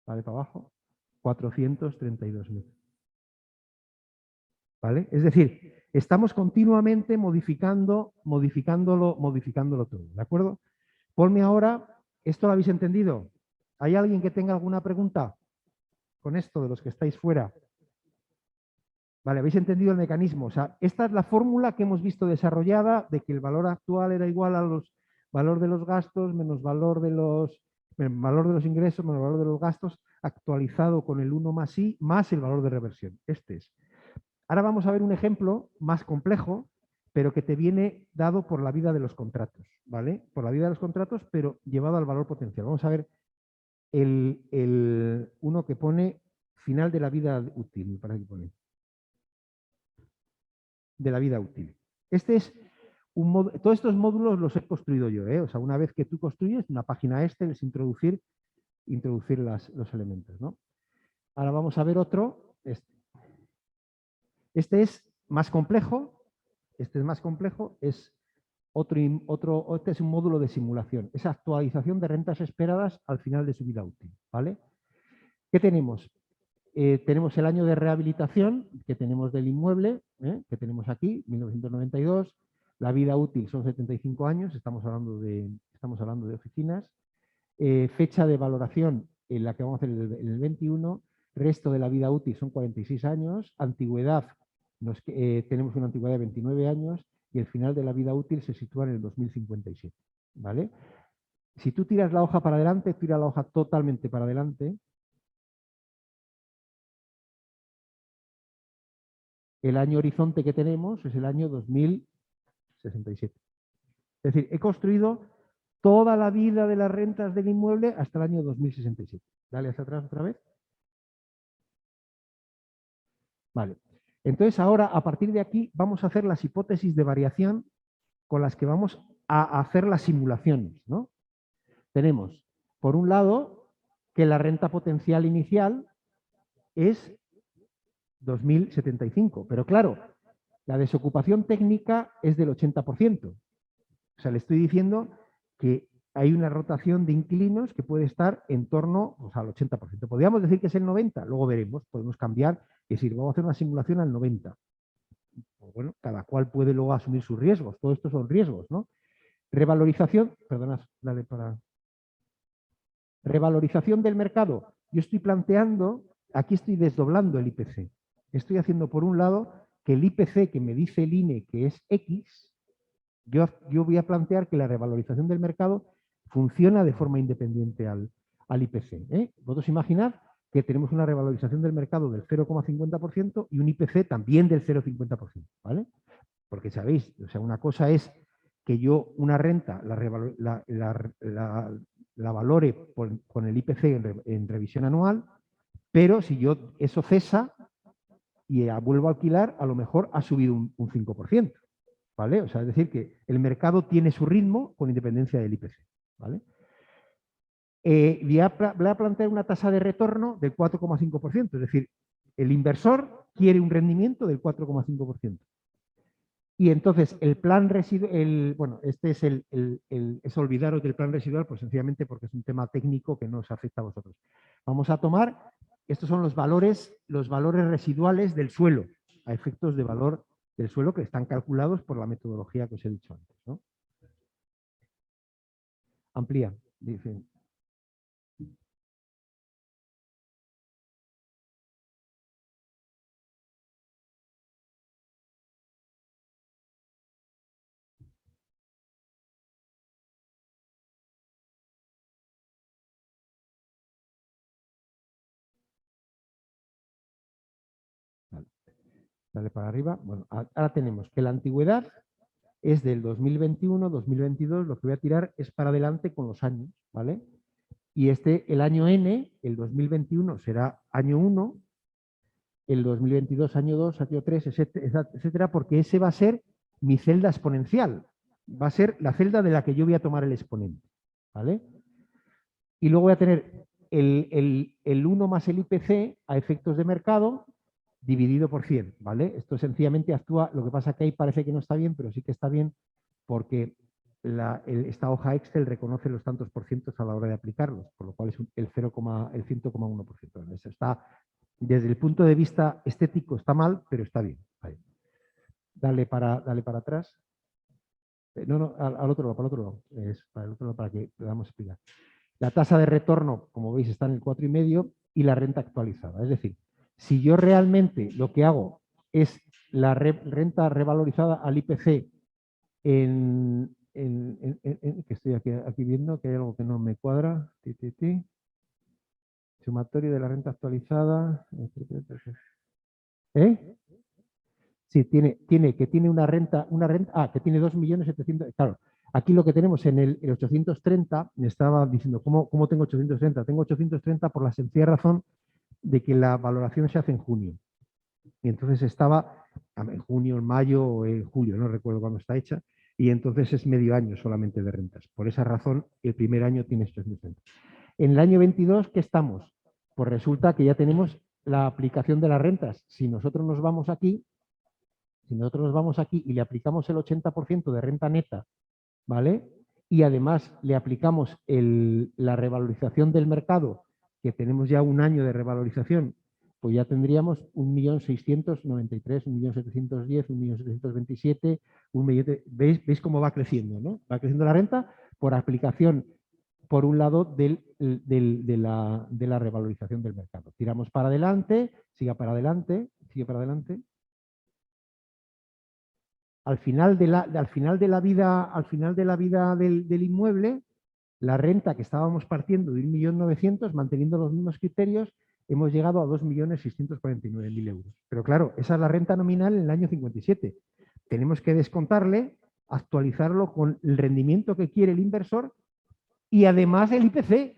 dale para abajo, 432.000. ¿Vale? Es decir, estamos continuamente modificándolo todo, ¿de acuerdo? Ponme ahora, ¿esto lo habéis entendido? ¿Hay alguien que tenga alguna pregunta? con esto de los que estáis fuera? Vale, habéis entendido el mecanismo. O sea, esta es la fórmula que hemos visto desarrollada de que el valor actual era igual a los valor de los gastos menos valor de los ingresos menos valor de los gastos actualizado con el 1 más i más el valor de reversión. Este es. Ahora vamos a ver un ejemplo más complejo, pero que te viene dado por la vida de los contratos, ¿vale? Por la vida de los contratos, pero llevado al valor potencial. Vamos a ver uno que pone final de la vida útil, me parece que pone. De la vida útil. Este es todos estos módulos los he construido yo, ¿eh? O sea, una vez que tú construyes una página Excel es introducir los elementos, ¿no? Ahora vamos a ver otro. Este es más complejo. Este es más complejo. Este es un módulo de simulación. Es actualización de rentas esperadas al final de su vida útil, ¿vale? ¿Qué tenemos? Tenemos el año de rehabilitación que tenemos del inmueble, que tenemos aquí, 1992. La vida útil son 75 años, estamos hablando de oficinas. Fecha de valoración en la que vamos a hacer en el 21. Resto de la vida útil son 46 años. Antigüedad, tenemos una antigüedad de 29 años y el final de la vida útil se sitúa en el 2057. ¿Vale? Si tú tiras la hoja para adelante, tira la hoja totalmente para adelante. El año horizonte que tenemos es el año 2067. Es decir, he construido toda la vida de las rentas del inmueble hasta el año 2067. Dale hacia atrás otra vez. Vale. Entonces ahora, a partir de aquí, vamos a hacer las hipótesis de variación con las que vamos a hacer las simulaciones, ¿no? Tenemos, por un lado, que la renta potencial inicial es 2075, pero claro, la desocupación técnica es del 80%. O sea, le estoy diciendo que hay una rotación de inquilinos que puede estar en torno al 80%. Podríamos decir que es el 90%, luego veremos, podemos cambiar y decir, vamos a hacer una simulación al 90%. Pues bueno, cada cual puede luego asumir sus riesgos. Todo esto son riesgos, ¿no? Revalorización, perdona, dale para... Revalorización del mercado. Yo estoy planteando, aquí estoy desdoblando el IPC. Estoy haciendo por un lado que el IPC que me dice el INE que es X, yo voy a plantear que la revalorización del mercado funciona de forma independiente al IPC. Vosotros imaginad que tenemos una revalorización del mercado del 0,50% y un IPC también del 0,50%, ¿vale? Porque sabéis, o sea, una cosa es que yo una renta la valore con el IPC en revisión anual, pero si yo eso cesa y vuelvo a alquilar, a lo mejor ha subido un 5%. ¿Vale? O sea, es decir, que el mercado tiene su ritmo con independencia del IPC. ¿Vale? Voy a plantear una tasa de retorno del 4,5%, es decir, el inversor quiere un rendimiento del 4,5%. Y entonces el plan residual, bueno, este es es olvidaros del plan residual, pues sencillamente porque es un tema técnico que no os afecta a vosotros. Vamos a tomar, estos son los valores residuales del suelo, a efectos de valor del suelo que están calculados por la metodología que os he dicho antes, ¿no? Amplía, dice. Vale. Dale para arriba. Bueno, ahora tenemos que la antigüedad es del 2021, 2022, lo que voy a tirar es para adelante con los años, ¿vale? Y el año N, el 2021 será año 1, el 2022 año 2, año 3, etcétera, porque ese va a ser mi celda exponencial. Va a ser la celda de la que yo voy a tomar el exponente, ¿vale? Y luego voy a tener el 1 más el IPC a efectos de mercado dividido por 100, ¿vale? Esto sencillamente actúa, lo que pasa que ahí parece que no está bien, pero sí que está bien porque esta hoja Excel reconoce los tantos por cientos a la hora de aplicarlos, por lo cual es el 100,1%. Eso está, desde el punto de vista estético está mal, pero está bien. Ahí. Dale para atrás. No, al otro lado, para el otro lado. Es para el otro lado para que podamos explicar. La tasa de retorno, como veis, está en el 4,5 y la renta actualizada. Es decir, si yo realmente lo que hago es la renta revalorizada al IPC que estoy aquí viendo que hay algo que no me cuadra. Sumatorio de la renta actualizada. ¿Eh? Sí, tiene que tiene 2.700.000. Claro, aquí lo que tenemos en el 830, me estaba diciendo, ¿cómo tengo 830? Tengo 830 por la sencilla razón de que la valoración se hace en junio. Y entonces estaba en junio, en mayo o en julio, no recuerdo cuándo está hecha, y entonces es medio año solamente de rentas. Por esa razón, el primer año tiene estos 830. En el año 22, ¿qué estamos? Pues resulta que ya tenemos la aplicación de las rentas. Si nosotros nos vamos aquí y le aplicamos el 80% de renta neta, ¿vale? Y además le aplicamos la revalorización del mercado, que tenemos ya un año de revalorización, pues ya tendríamos 1.693.000, 1.710.000, 1.727.000, 1.000.000. ¿Veis cómo va creciendo, ¿no? Va creciendo la renta por aplicación, por un lado, de la revalorización del mercado. Tiramos para adelante, sigue para adelante. Al final de la vida del inmueble, la renta que estábamos partiendo de 1.900.000, manteniendo los mismos criterios, hemos llegado a 2.649.000 euros. Pero claro, esa es la renta nominal en el año 57. Tenemos que descontarle, actualizarlo con el rendimiento que quiere el inversor y además el IPC.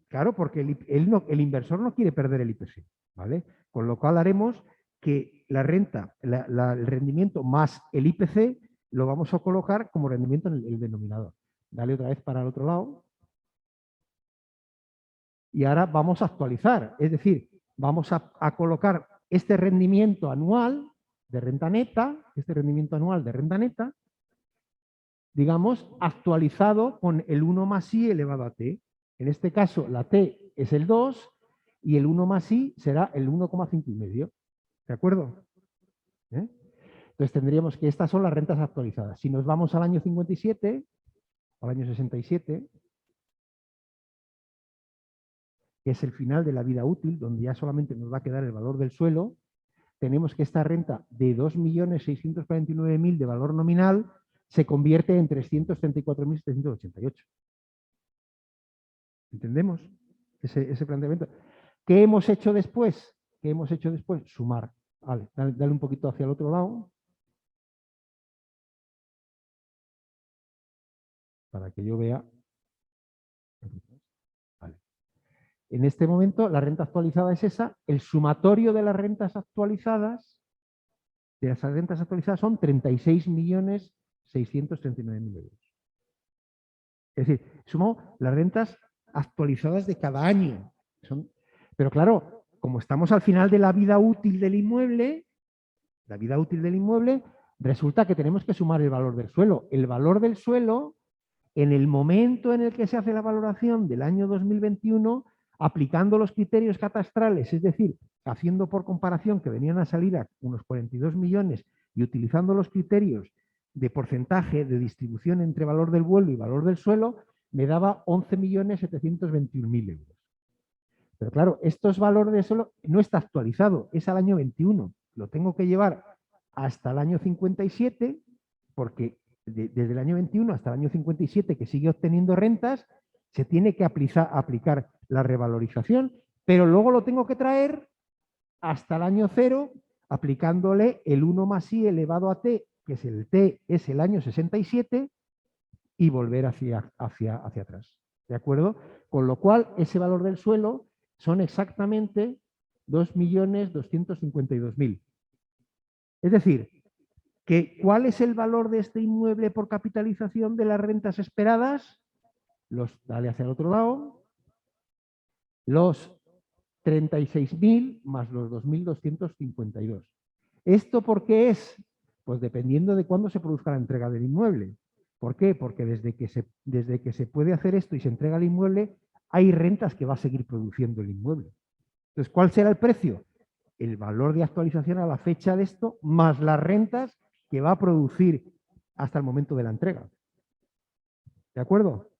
Claro, porque el inversor no quiere perder el IPC, ¿vale? Con lo cual haremos que la renta, el rendimiento más el IPC, lo vamos a colocar como rendimiento en el denominador. Dale otra vez para el otro lado. Y ahora vamos a actualizar, es decir, vamos a colocar este rendimiento anual de renta neta, digamos, actualizado con el 1 más i elevado a t. En este caso, la t es el 2 y el 1 más i será el 1,5. ¿De acuerdo? Entonces tendríamos que estas son las rentas actualizadas. Si nos vamos al año 57, al año 67, que es el final de la vida útil, donde ya solamente nos va a quedar el valor del suelo, tenemos que esta renta de 2.649.000 de valor nominal se convierte en 334.788. ¿Entendemos ese planteamiento? ¿Qué hemos hecho después? Sumar. Vale, dale un poquito hacia el otro lado. Para que yo vea. Vale. En este momento, la renta actualizada es esa. El sumatorio de las rentas actualizadas, son 36.639.000 euros. Es decir, sumo las rentas actualizadas de cada año. Pero claro, como estamos al final de la vida útil del inmueble, resulta que tenemos que sumar el valor del suelo. El valor del suelo, en el momento en el que se hace la valoración del año 2021, aplicando los criterios catastrales, es decir, haciendo por comparación que venían a salir a unos 42 millones y utilizando los criterios de porcentaje de distribución entre valor del vuelo y valor del suelo, me daba 11.721.000 euros. Pero claro, estos valores de suelo no está actualizado, es al año 21. Lo tengo que llevar hasta el año 57, porque desde el año 21 hasta el año 57, que sigue obteniendo rentas, se tiene que aplicar la revalorización, pero luego lo tengo que traer hasta el año 0, aplicándole el 1 más i elevado a t, que es el t, es el año 67, y volver hacia atrás. ¿De acuerdo? Con lo cual, ese valor del suelo son exactamente 2.252.000. Es decir, ¿cuál es el valor de este inmueble por capitalización de las rentas esperadas? Dale hacia el otro lado. Los 36.000 más los 2.252. ¿Esto por qué es? Pues dependiendo de cuándo se produzca la entrega del inmueble. ¿Por qué? Porque desde que se puede hacer esto y se entrega el inmueble, hay rentas que va a seguir produciendo el inmueble. Entonces, ¿cuál será el precio? El valor de actualización a la fecha de esto, más las rentas que va a producir hasta el momento de la entrega. ¿De acuerdo?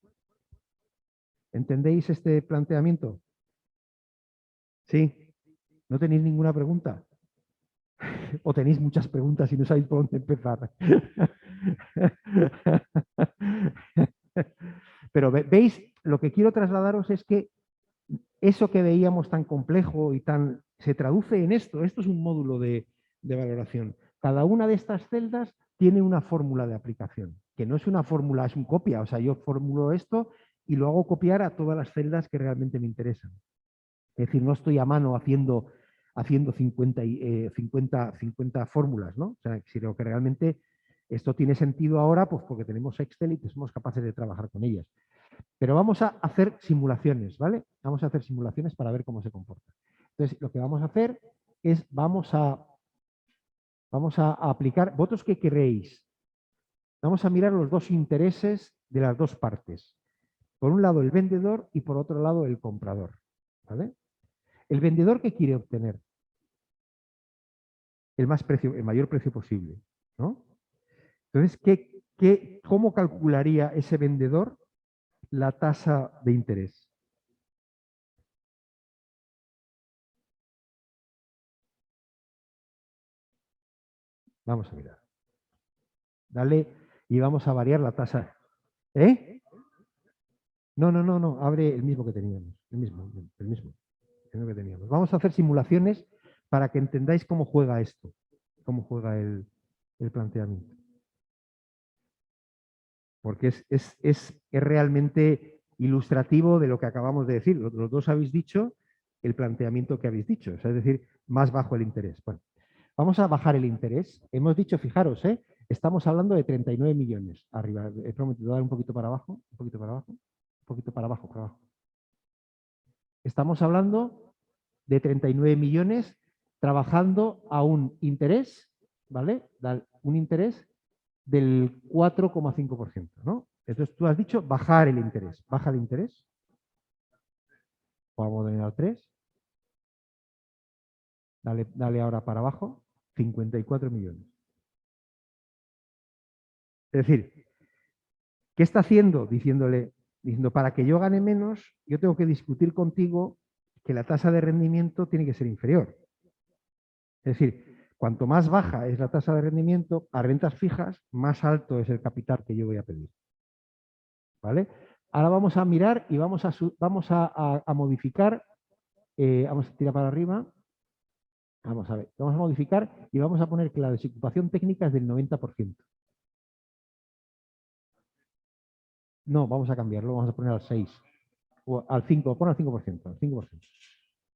¿Entendéis este planteamiento? Sí, ¿no tenéis ninguna pregunta? ¿O tenéis muchas preguntas y no sabéis por dónde empezar? Pero veis, lo que quiero trasladaros es que eso que veíamos tan complejo y tan se traduce en esto. Esto es un módulo de valoración. Cada una de estas celdas tiene una fórmula de aplicación, que no es una fórmula, es un copia. O sea, yo formulo esto y lo hago copiar a todas las celdas que realmente me interesan. Es decir, no estoy a mano haciendo 50 fórmulas, ¿no? O sea, sino que realmente esto tiene sentido ahora pues porque tenemos Excel y que somos capaces de trabajar con ellas. Pero vamos a hacer simulaciones, ¿vale? Vamos a hacer simulaciones para ver cómo se comporta. Entonces, lo que vamos a hacer es, vamos a aplicar, ¿vosotros qué queréis? Vamos a mirar los dos intereses de las dos partes. Por un lado el vendedor y por otro lado el comprador, ¿vale? El vendedor, ¿qué quiere obtener? El mayor precio posible, ¿no? Entonces, ¿cómo calcularía ese vendedor la tasa de interés? Vamos a mirar. Dale y vamos a variar la tasa. ¿Eh? No. Abre el mismo que teníamos. El mismo que teníamos. Vamos a hacer simulaciones para que entendáis cómo juega esto, cómo juega el planteamiento. Porque es realmente ilustrativo de lo que acabamos de decir. Los dos habéis dicho el planteamiento que habéis dicho, o sea, es decir, más bajo el interés. Bueno, vamos a bajar el interés. Hemos dicho, fijaros, estamos hablando de 39 millones. Arriba, he prometido dar un poquito para abajo, un poquito para abajo, un poquito para abajo, para abajo. Estamos hablando de 39 millones trabajando a un interés, ¿vale? Un interés del 4,5%, ¿no? Entonces tú has dicho bajar el interés. Baja el interés. Vamos a poner al 3. Dale ahora para abajo. 54 millones. Es decir, ¿qué está haciendo? Diciendo, para que yo gane menos, yo tengo que discutir contigo que la tasa de rendimiento tiene que ser inferior. Es decir, cuanto más baja es la tasa de rendimiento a rentas fijas, más alto es el capital que yo voy a pedir. ¿Vale? Ahora vamos a mirar y vamos a modificar. Vamos a tirar para arriba. Vamos a ver, vamos a modificar y vamos a poner que la desocupación técnica es del 90%. No, vamos a cambiarlo, vamos a poner al 6. O al 5, pon al 5%, al 5%.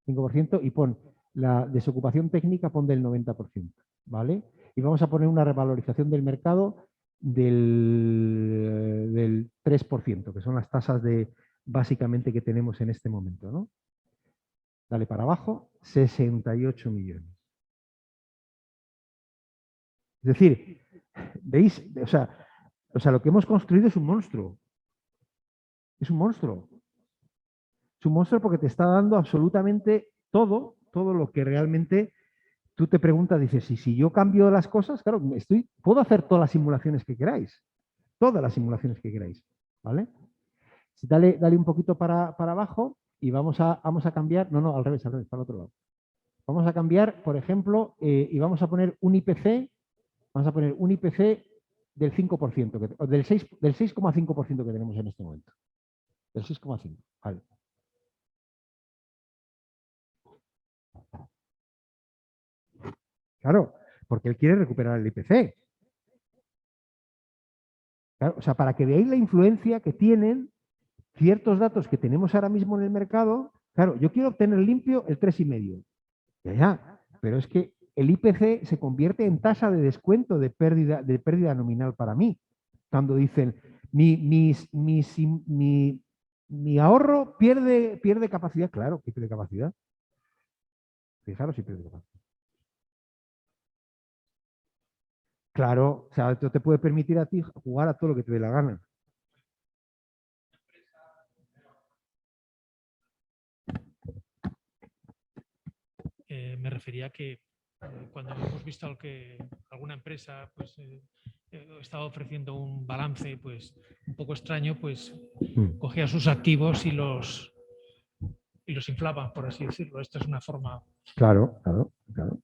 5% y pon la desocupación técnica, pon del 90%. ¿Vale? Y vamos a poner una revalorización del mercado del 3%, que son las tasas básicamente que tenemos en este momento, ¿no? Dale para abajo, 68 millones. Es decir, ¿veis? O sea, lo que hemos construido es un monstruo. Es un monstruo. Es un monstruo porque te está dando absolutamente todo lo que realmente tú te preguntas, dices, si yo cambio las cosas, claro, puedo hacer todas las simulaciones que queráis. Todas las simulaciones que queráis. ¿Vale? Dale un poquito para abajo y vamos a cambiar. No, al revés, para el otro lado. Vamos a cambiar, por ejemplo, y vamos a poner un IPC. Vamos a poner un IPC del 5%, del 6,5% que tenemos en este momento. Del 6,5%. Vale. Claro, porque él quiere recuperar el IPC. Claro, o sea, para que veáis la influencia que tienen ciertos datos que tenemos ahora mismo en el mercado. Claro, yo quiero obtener limpio el 3,5. Ya, pero es que el IPC se convierte en tasa de descuento de pérdida nominal para mí. Cuando dicen, mi ahorro pierde capacidad, claro que pierde capacidad. Fijaros si pierde capacidad. Claro, o sea, esto te puede permitir a ti jugar a todo lo que te dé la gana. Me refería que cuando hemos visto que alguna empresa pues, estaba ofreciendo un balance pues, un poco extraño, pues cogía sus activos y los y los inflaban, por así decirlo. Esto es una forma. Claro, claro, claro.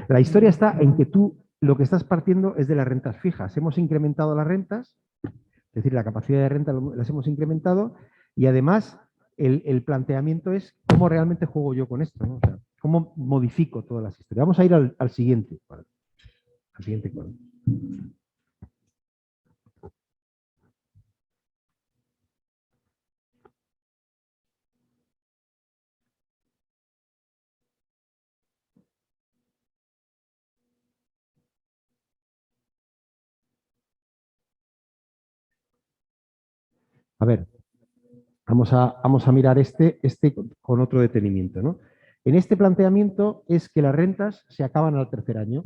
La historia está en que tú lo que estás partiendo es de las rentas fijas. Hemos incrementado las rentas, es decir, la capacidad de renta las hemos incrementado y además el planteamiento es cómo realmente juego yo con esto, ¿no? O sea, cómo modifico todas las historias. Vamos a ir al siguiente cuadro. Al siguiente cuadro. A ver, vamos a mirar este con otro detenimiento, ¿no? En este planteamiento es que las rentas se acaban al tercer año.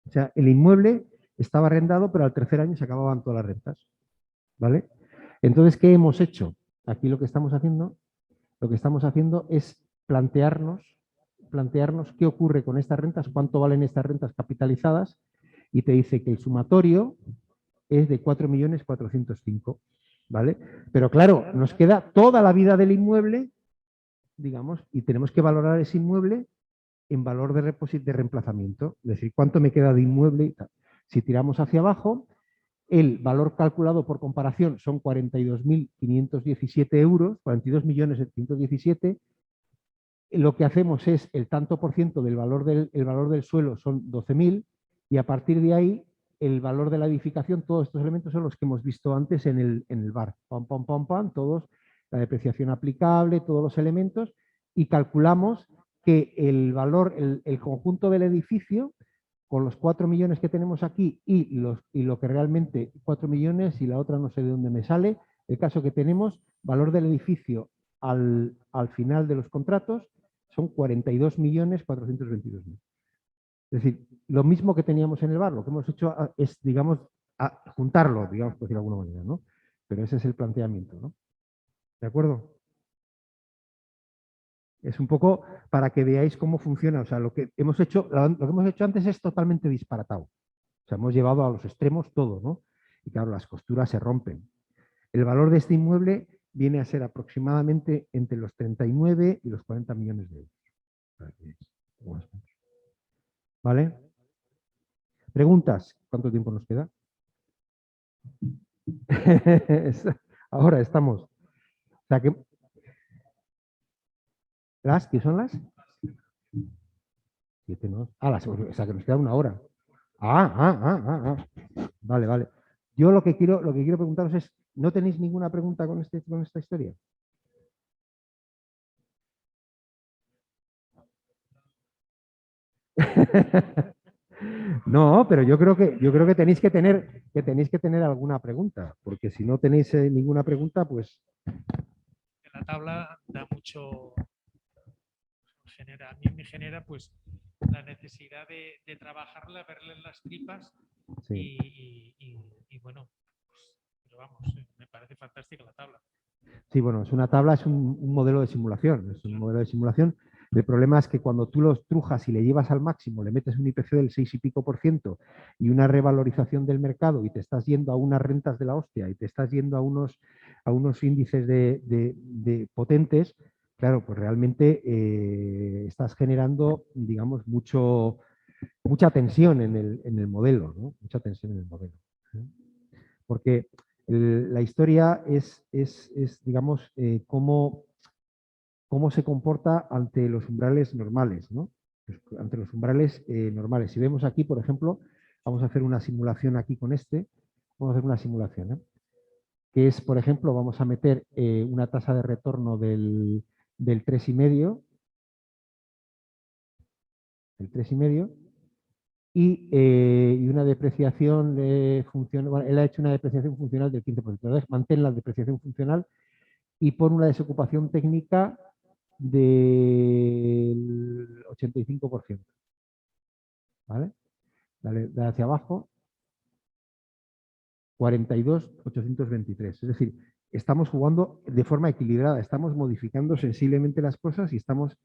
O sea, el inmueble estaba arrendado, pero al tercer año se acababan todas las rentas. ¿Vale? Entonces, ¿qué hemos hecho? Aquí lo que estamos haciendo es plantearnos qué ocurre con estas rentas, cuánto valen estas rentas capitalizadas, y te dice que el sumatorio es de 4.405.000, ¿vale? Pero claro, nos queda toda la vida del inmueble, digamos, y tenemos que valorar ese inmueble en valor de reemplazamiento, es decir, cuánto me queda de inmueble y tal. Si tiramos hacia abajo, el valor calculado por comparación son 42.517 euros, 42.517. Lo que hacemos es el tanto por ciento del valor del suelo son 12.000 y a partir de ahí el valor de la edificación, todos estos elementos son los que hemos visto antes en el bar. Pam, pam, pam, pam, todos, la depreciación aplicable, todos los elementos y calculamos que el valor, el conjunto del edificio con los 4 millones que tenemos aquí y lo que realmente 4 millones y la otra no sé de dónde me sale, el caso que tenemos, valor del edificio al final de los contratos son 42.422.000. Es decir, lo mismo que teníamos en el bar, lo que hemos hecho es, digamos, juntarlo, digamos, por decirlo de alguna manera, ¿no? Pero ese es el planteamiento, ¿no? ¿De acuerdo? Es un poco para que veáis cómo funciona. O sea, lo que hemos hecho antes es totalmente disparatado. O sea, hemos llevado a los extremos todo, ¿no? Y claro, las costuras se rompen. El valor de este inmueble viene a ser aproximadamente entre los 39 y los 40 millones de euros. ¿Vale? ¿Preguntas? ¿Cuánto tiempo nos queda? Ahora estamos. O sea que, ¿qué son las? 7, ¿no? O sea que nos queda una hora. Vale, vale. Yo lo que quiero preguntaros es, ¿no tenéis ninguna pregunta con esta historia? No, pero yo creo que tenéis que tener alguna pregunta, porque si no tenéis ninguna pregunta, pues La tabla da mucho, a mí me genera pues la necesidad de trabajarla, verle en las tripas sí. y bueno, pues, pero vamos, me parece fantástica la tabla. Sí, bueno, es una tabla, es un modelo de simulación. Es un modelo de simulación. El problema es que cuando tú los trujas y le llevas al máximo, le metes un IPC del 6 y pico por ciento y una revalorización del mercado y te estás yendo a unas rentas de la hostia y te estás yendo a unos índices de potentes, claro, pues realmente estás generando, digamos, mucha tensión en el modelo, ¿no? Mucha tensión en el modelo. Porque la historia es digamos, cómo se comporta ante los umbrales normales, ¿no? Pues, ante los umbrales normales. Si vemos aquí, por ejemplo, vamos a hacer una simulación aquí con vamos a hacer una simulación, ¿eh? Que es, por ejemplo, vamos a meter una tasa de retorno del 3,5, y una depreciación funcional. Bueno, él ha hecho una depreciación funcional del 15%. Entonces, mantén la depreciación funcional y pon una desocupación técnica del 85%. ¿Vale? Dale hacia abajo. 42.823. Es decir, estamos jugando de forma equilibrada, estamos modificando sensiblemente las cosas y estamos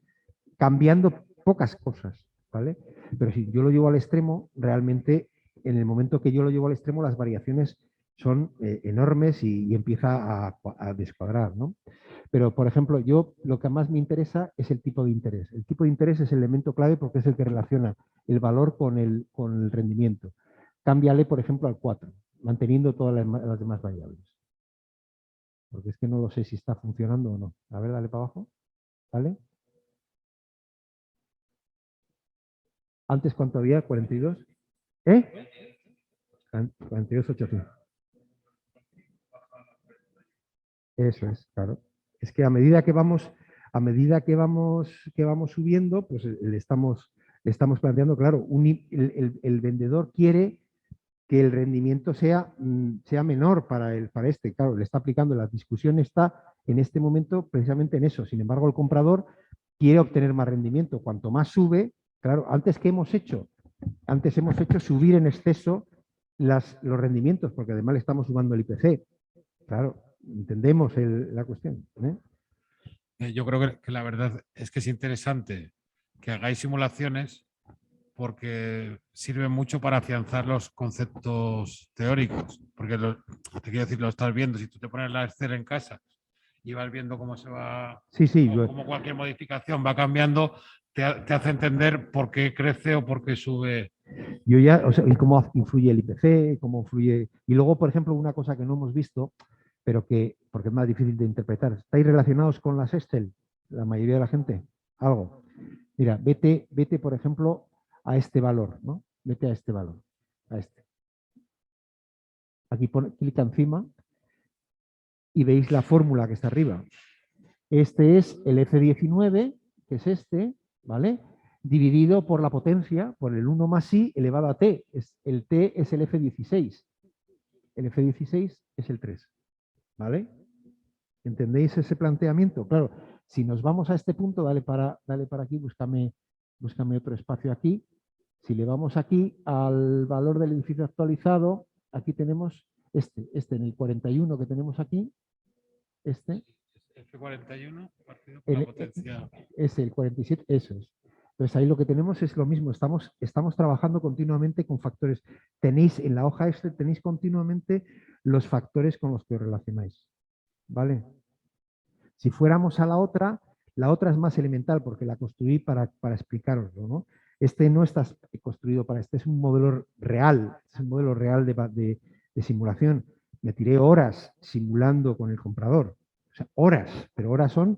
cambiando pocas cosas, ¿vale? Pero si yo lo llevo al extremo, realmente en el momento que yo lo llevo al extremo, las variaciones son enormes y empieza a descuadrar, ¿no? Pero, por ejemplo, yo lo que más me interesa es el tipo de interés. El tipo de interés es el elemento clave porque es el que relaciona el valor con el rendimiento. Cámbiale, por ejemplo, al 4, manteniendo todas las demás variables. Porque es que no lo sé si está funcionando o no. A ver, dale para abajo. ¿Vale? Antes, ¿cuánto había? 42. ¿Eh? 42,800. Eso es, claro. Es que a medida que vamos, que vamos subiendo, pues le estamos planteando, claro, el vendedor quiere que el rendimiento sea menor para este. Claro, le está aplicando, la discusión está en este momento precisamente en eso. Sin embargo, el comprador quiere obtener más rendimiento. Cuanto más sube, claro, antes que hemos hecho, subir en exceso los rendimientos, porque además le estamos sumando el IPC. Claro, entendemos la cuestión. Yo creo que la verdad es que es interesante que hagáis simulaciones porque sirve mucho para afianzar los conceptos teóricos. Porque te quiero decir, lo estás viendo. Si tú te pones la Excel en casa y vas viendo cómo se va, Sí, cómo cualquier modificación va cambiando, te hace entender por qué crece o por qué sube. Yo ya, o sea, y cómo influye el IPC, cómo influye. Y luego, por ejemplo, una cosa que no hemos visto, pero que, porque es más difícil de interpretar, ¿estáis relacionados con las Excel? La mayoría de la gente. Algo. Mira, vete, por ejemplo, a este valor, ¿no? Vete a este valor, a este. Aquí clica encima y veis la fórmula que está arriba. Este es el F19, que es este, ¿vale? Dividido por la potencia, por el 1 más i elevado a t. El t es el F16. El F16 es el 3, ¿vale? ¿Entendéis ese planteamiento? Claro, si nos vamos a este punto, dale para aquí, búscame otro espacio aquí. Si le vamos aquí al valor del edificio actualizado, aquí tenemos este en el 41 que tenemos aquí, este. F41 partido por la potencia. Es el 47, eso es. Entonces ahí lo que tenemos es lo mismo, estamos trabajando continuamente con factores. Tenéis en la hoja Excel, tenéis continuamente los factores con los que os relacionáis. ¿Vale? Si fuéramos a la otra es más elemental porque la construí para explicaroslo, ¿no? Este no está construido para este, es un modelo real, de simulación. Me tiré horas simulando con el comprador. O sea, horas, pero horas son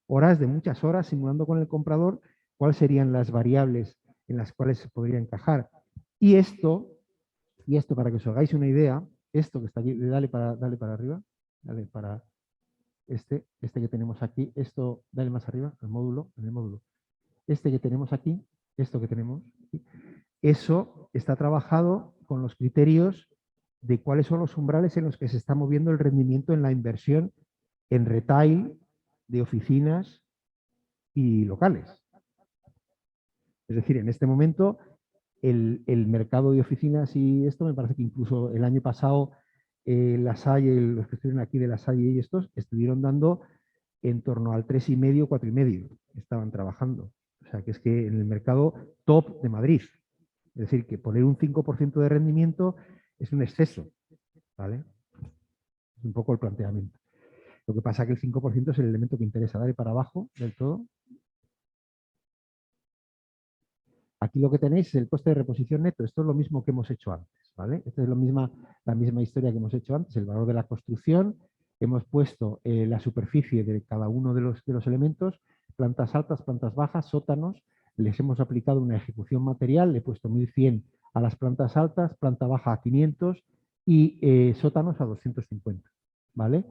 horas de muchas horas simulando con el comprador cuáles serían las variables en las cuales se podría encajar. Y esto para que os hagáis una idea, esto que está aquí, dale para arriba, dale para este que tenemos aquí, esto, dale más arriba, en el módulo. Este que tenemos aquí, esto que tenemos, eso está trabajado con los criterios de cuáles son los umbrales en los que se está moviendo el rendimiento en la inversión en retail de oficinas y locales. Es decir, en este momento el mercado de oficinas y esto, me parece que incluso el año pasado La Salle, los que estuvieron aquí de La Salle y estos, estuvieron dando en torno al 3,5, 4,5 estaban trabajando. O sea, que es que en el mercado top de Madrid. Es decir, que poner un 5% de rendimiento es un exceso, ¿vale? Es un poco el planteamiento. Lo que pasa es que el 5% es el elemento que interesa. Dale para abajo del todo. Aquí lo que tenéis es el coste de reposición neto. Esto es lo mismo que hemos hecho antes, ¿vale? Esta es la misma historia que hemos hecho antes. El valor de la construcción. Hemos puesto la superficie de cada uno de los elementos, plantas altas, plantas bajas, sótanos. Les hemos aplicado una ejecución material. Le he puesto 1.100 a las plantas altas, planta baja a 500 y sótanos a 250, ¿vale?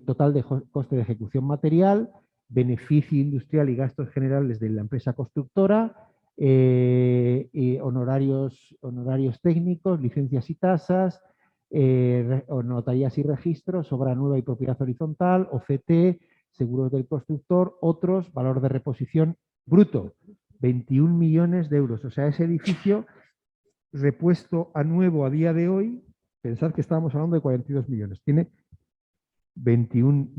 Total de coste de ejecución material, beneficio industrial y gastos generales de la empresa constructora, y honorarios técnicos, licencias y tasas, notarías y registros, obra nueva y propiedad horizontal, OCT, seguros del constructor, otros, valor de reposición bruto, 21 millones de euros. O sea, ese edificio repuesto a nuevo a día de hoy, pensad que estábamos hablando de 42 millones, tiene 21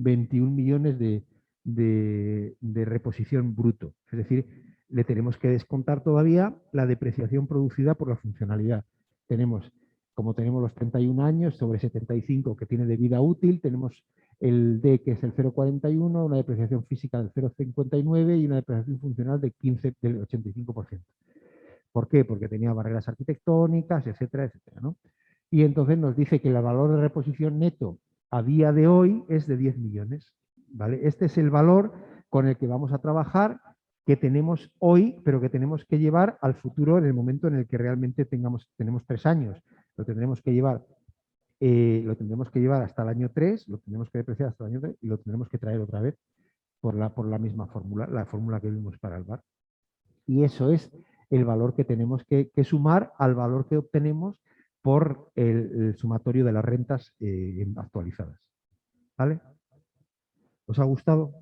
millones de reposición bruto. Es decir, le tenemos que descontar todavía la depreciación producida por la funcionalidad. Tenemos como tenemos los 31 años, sobre 75 que tiene de vida útil, tenemos el D que es el 0,41, una depreciación física del 0,59 y una depreciación funcional del 85%. ¿Por qué? Porque tenía barreras arquitectónicas, etcétera, etcétera, ¿no? Y entonces nos dice que el valor de reposición neto a día de hoy es de 10 millones. ¿Vale? Este es el valor con el que vamos a trabajar, que tenemos hoy, pero que tenemos que llevar al futuro en el momento en el que realmente tenemos 3 años. Lo tendremos que llevar hasta el año 3, lo tendremos que depreciar hasta el año 3 y lo tendremos que traer otra vez por la misma fórmula, la fórmula que vimos para el VAR. Y eso es el valor que tenemos que sumar al valor que obtenemos por el sumatorio de las rentas actualizadas. ¿Vale? ¿Os ha gustado?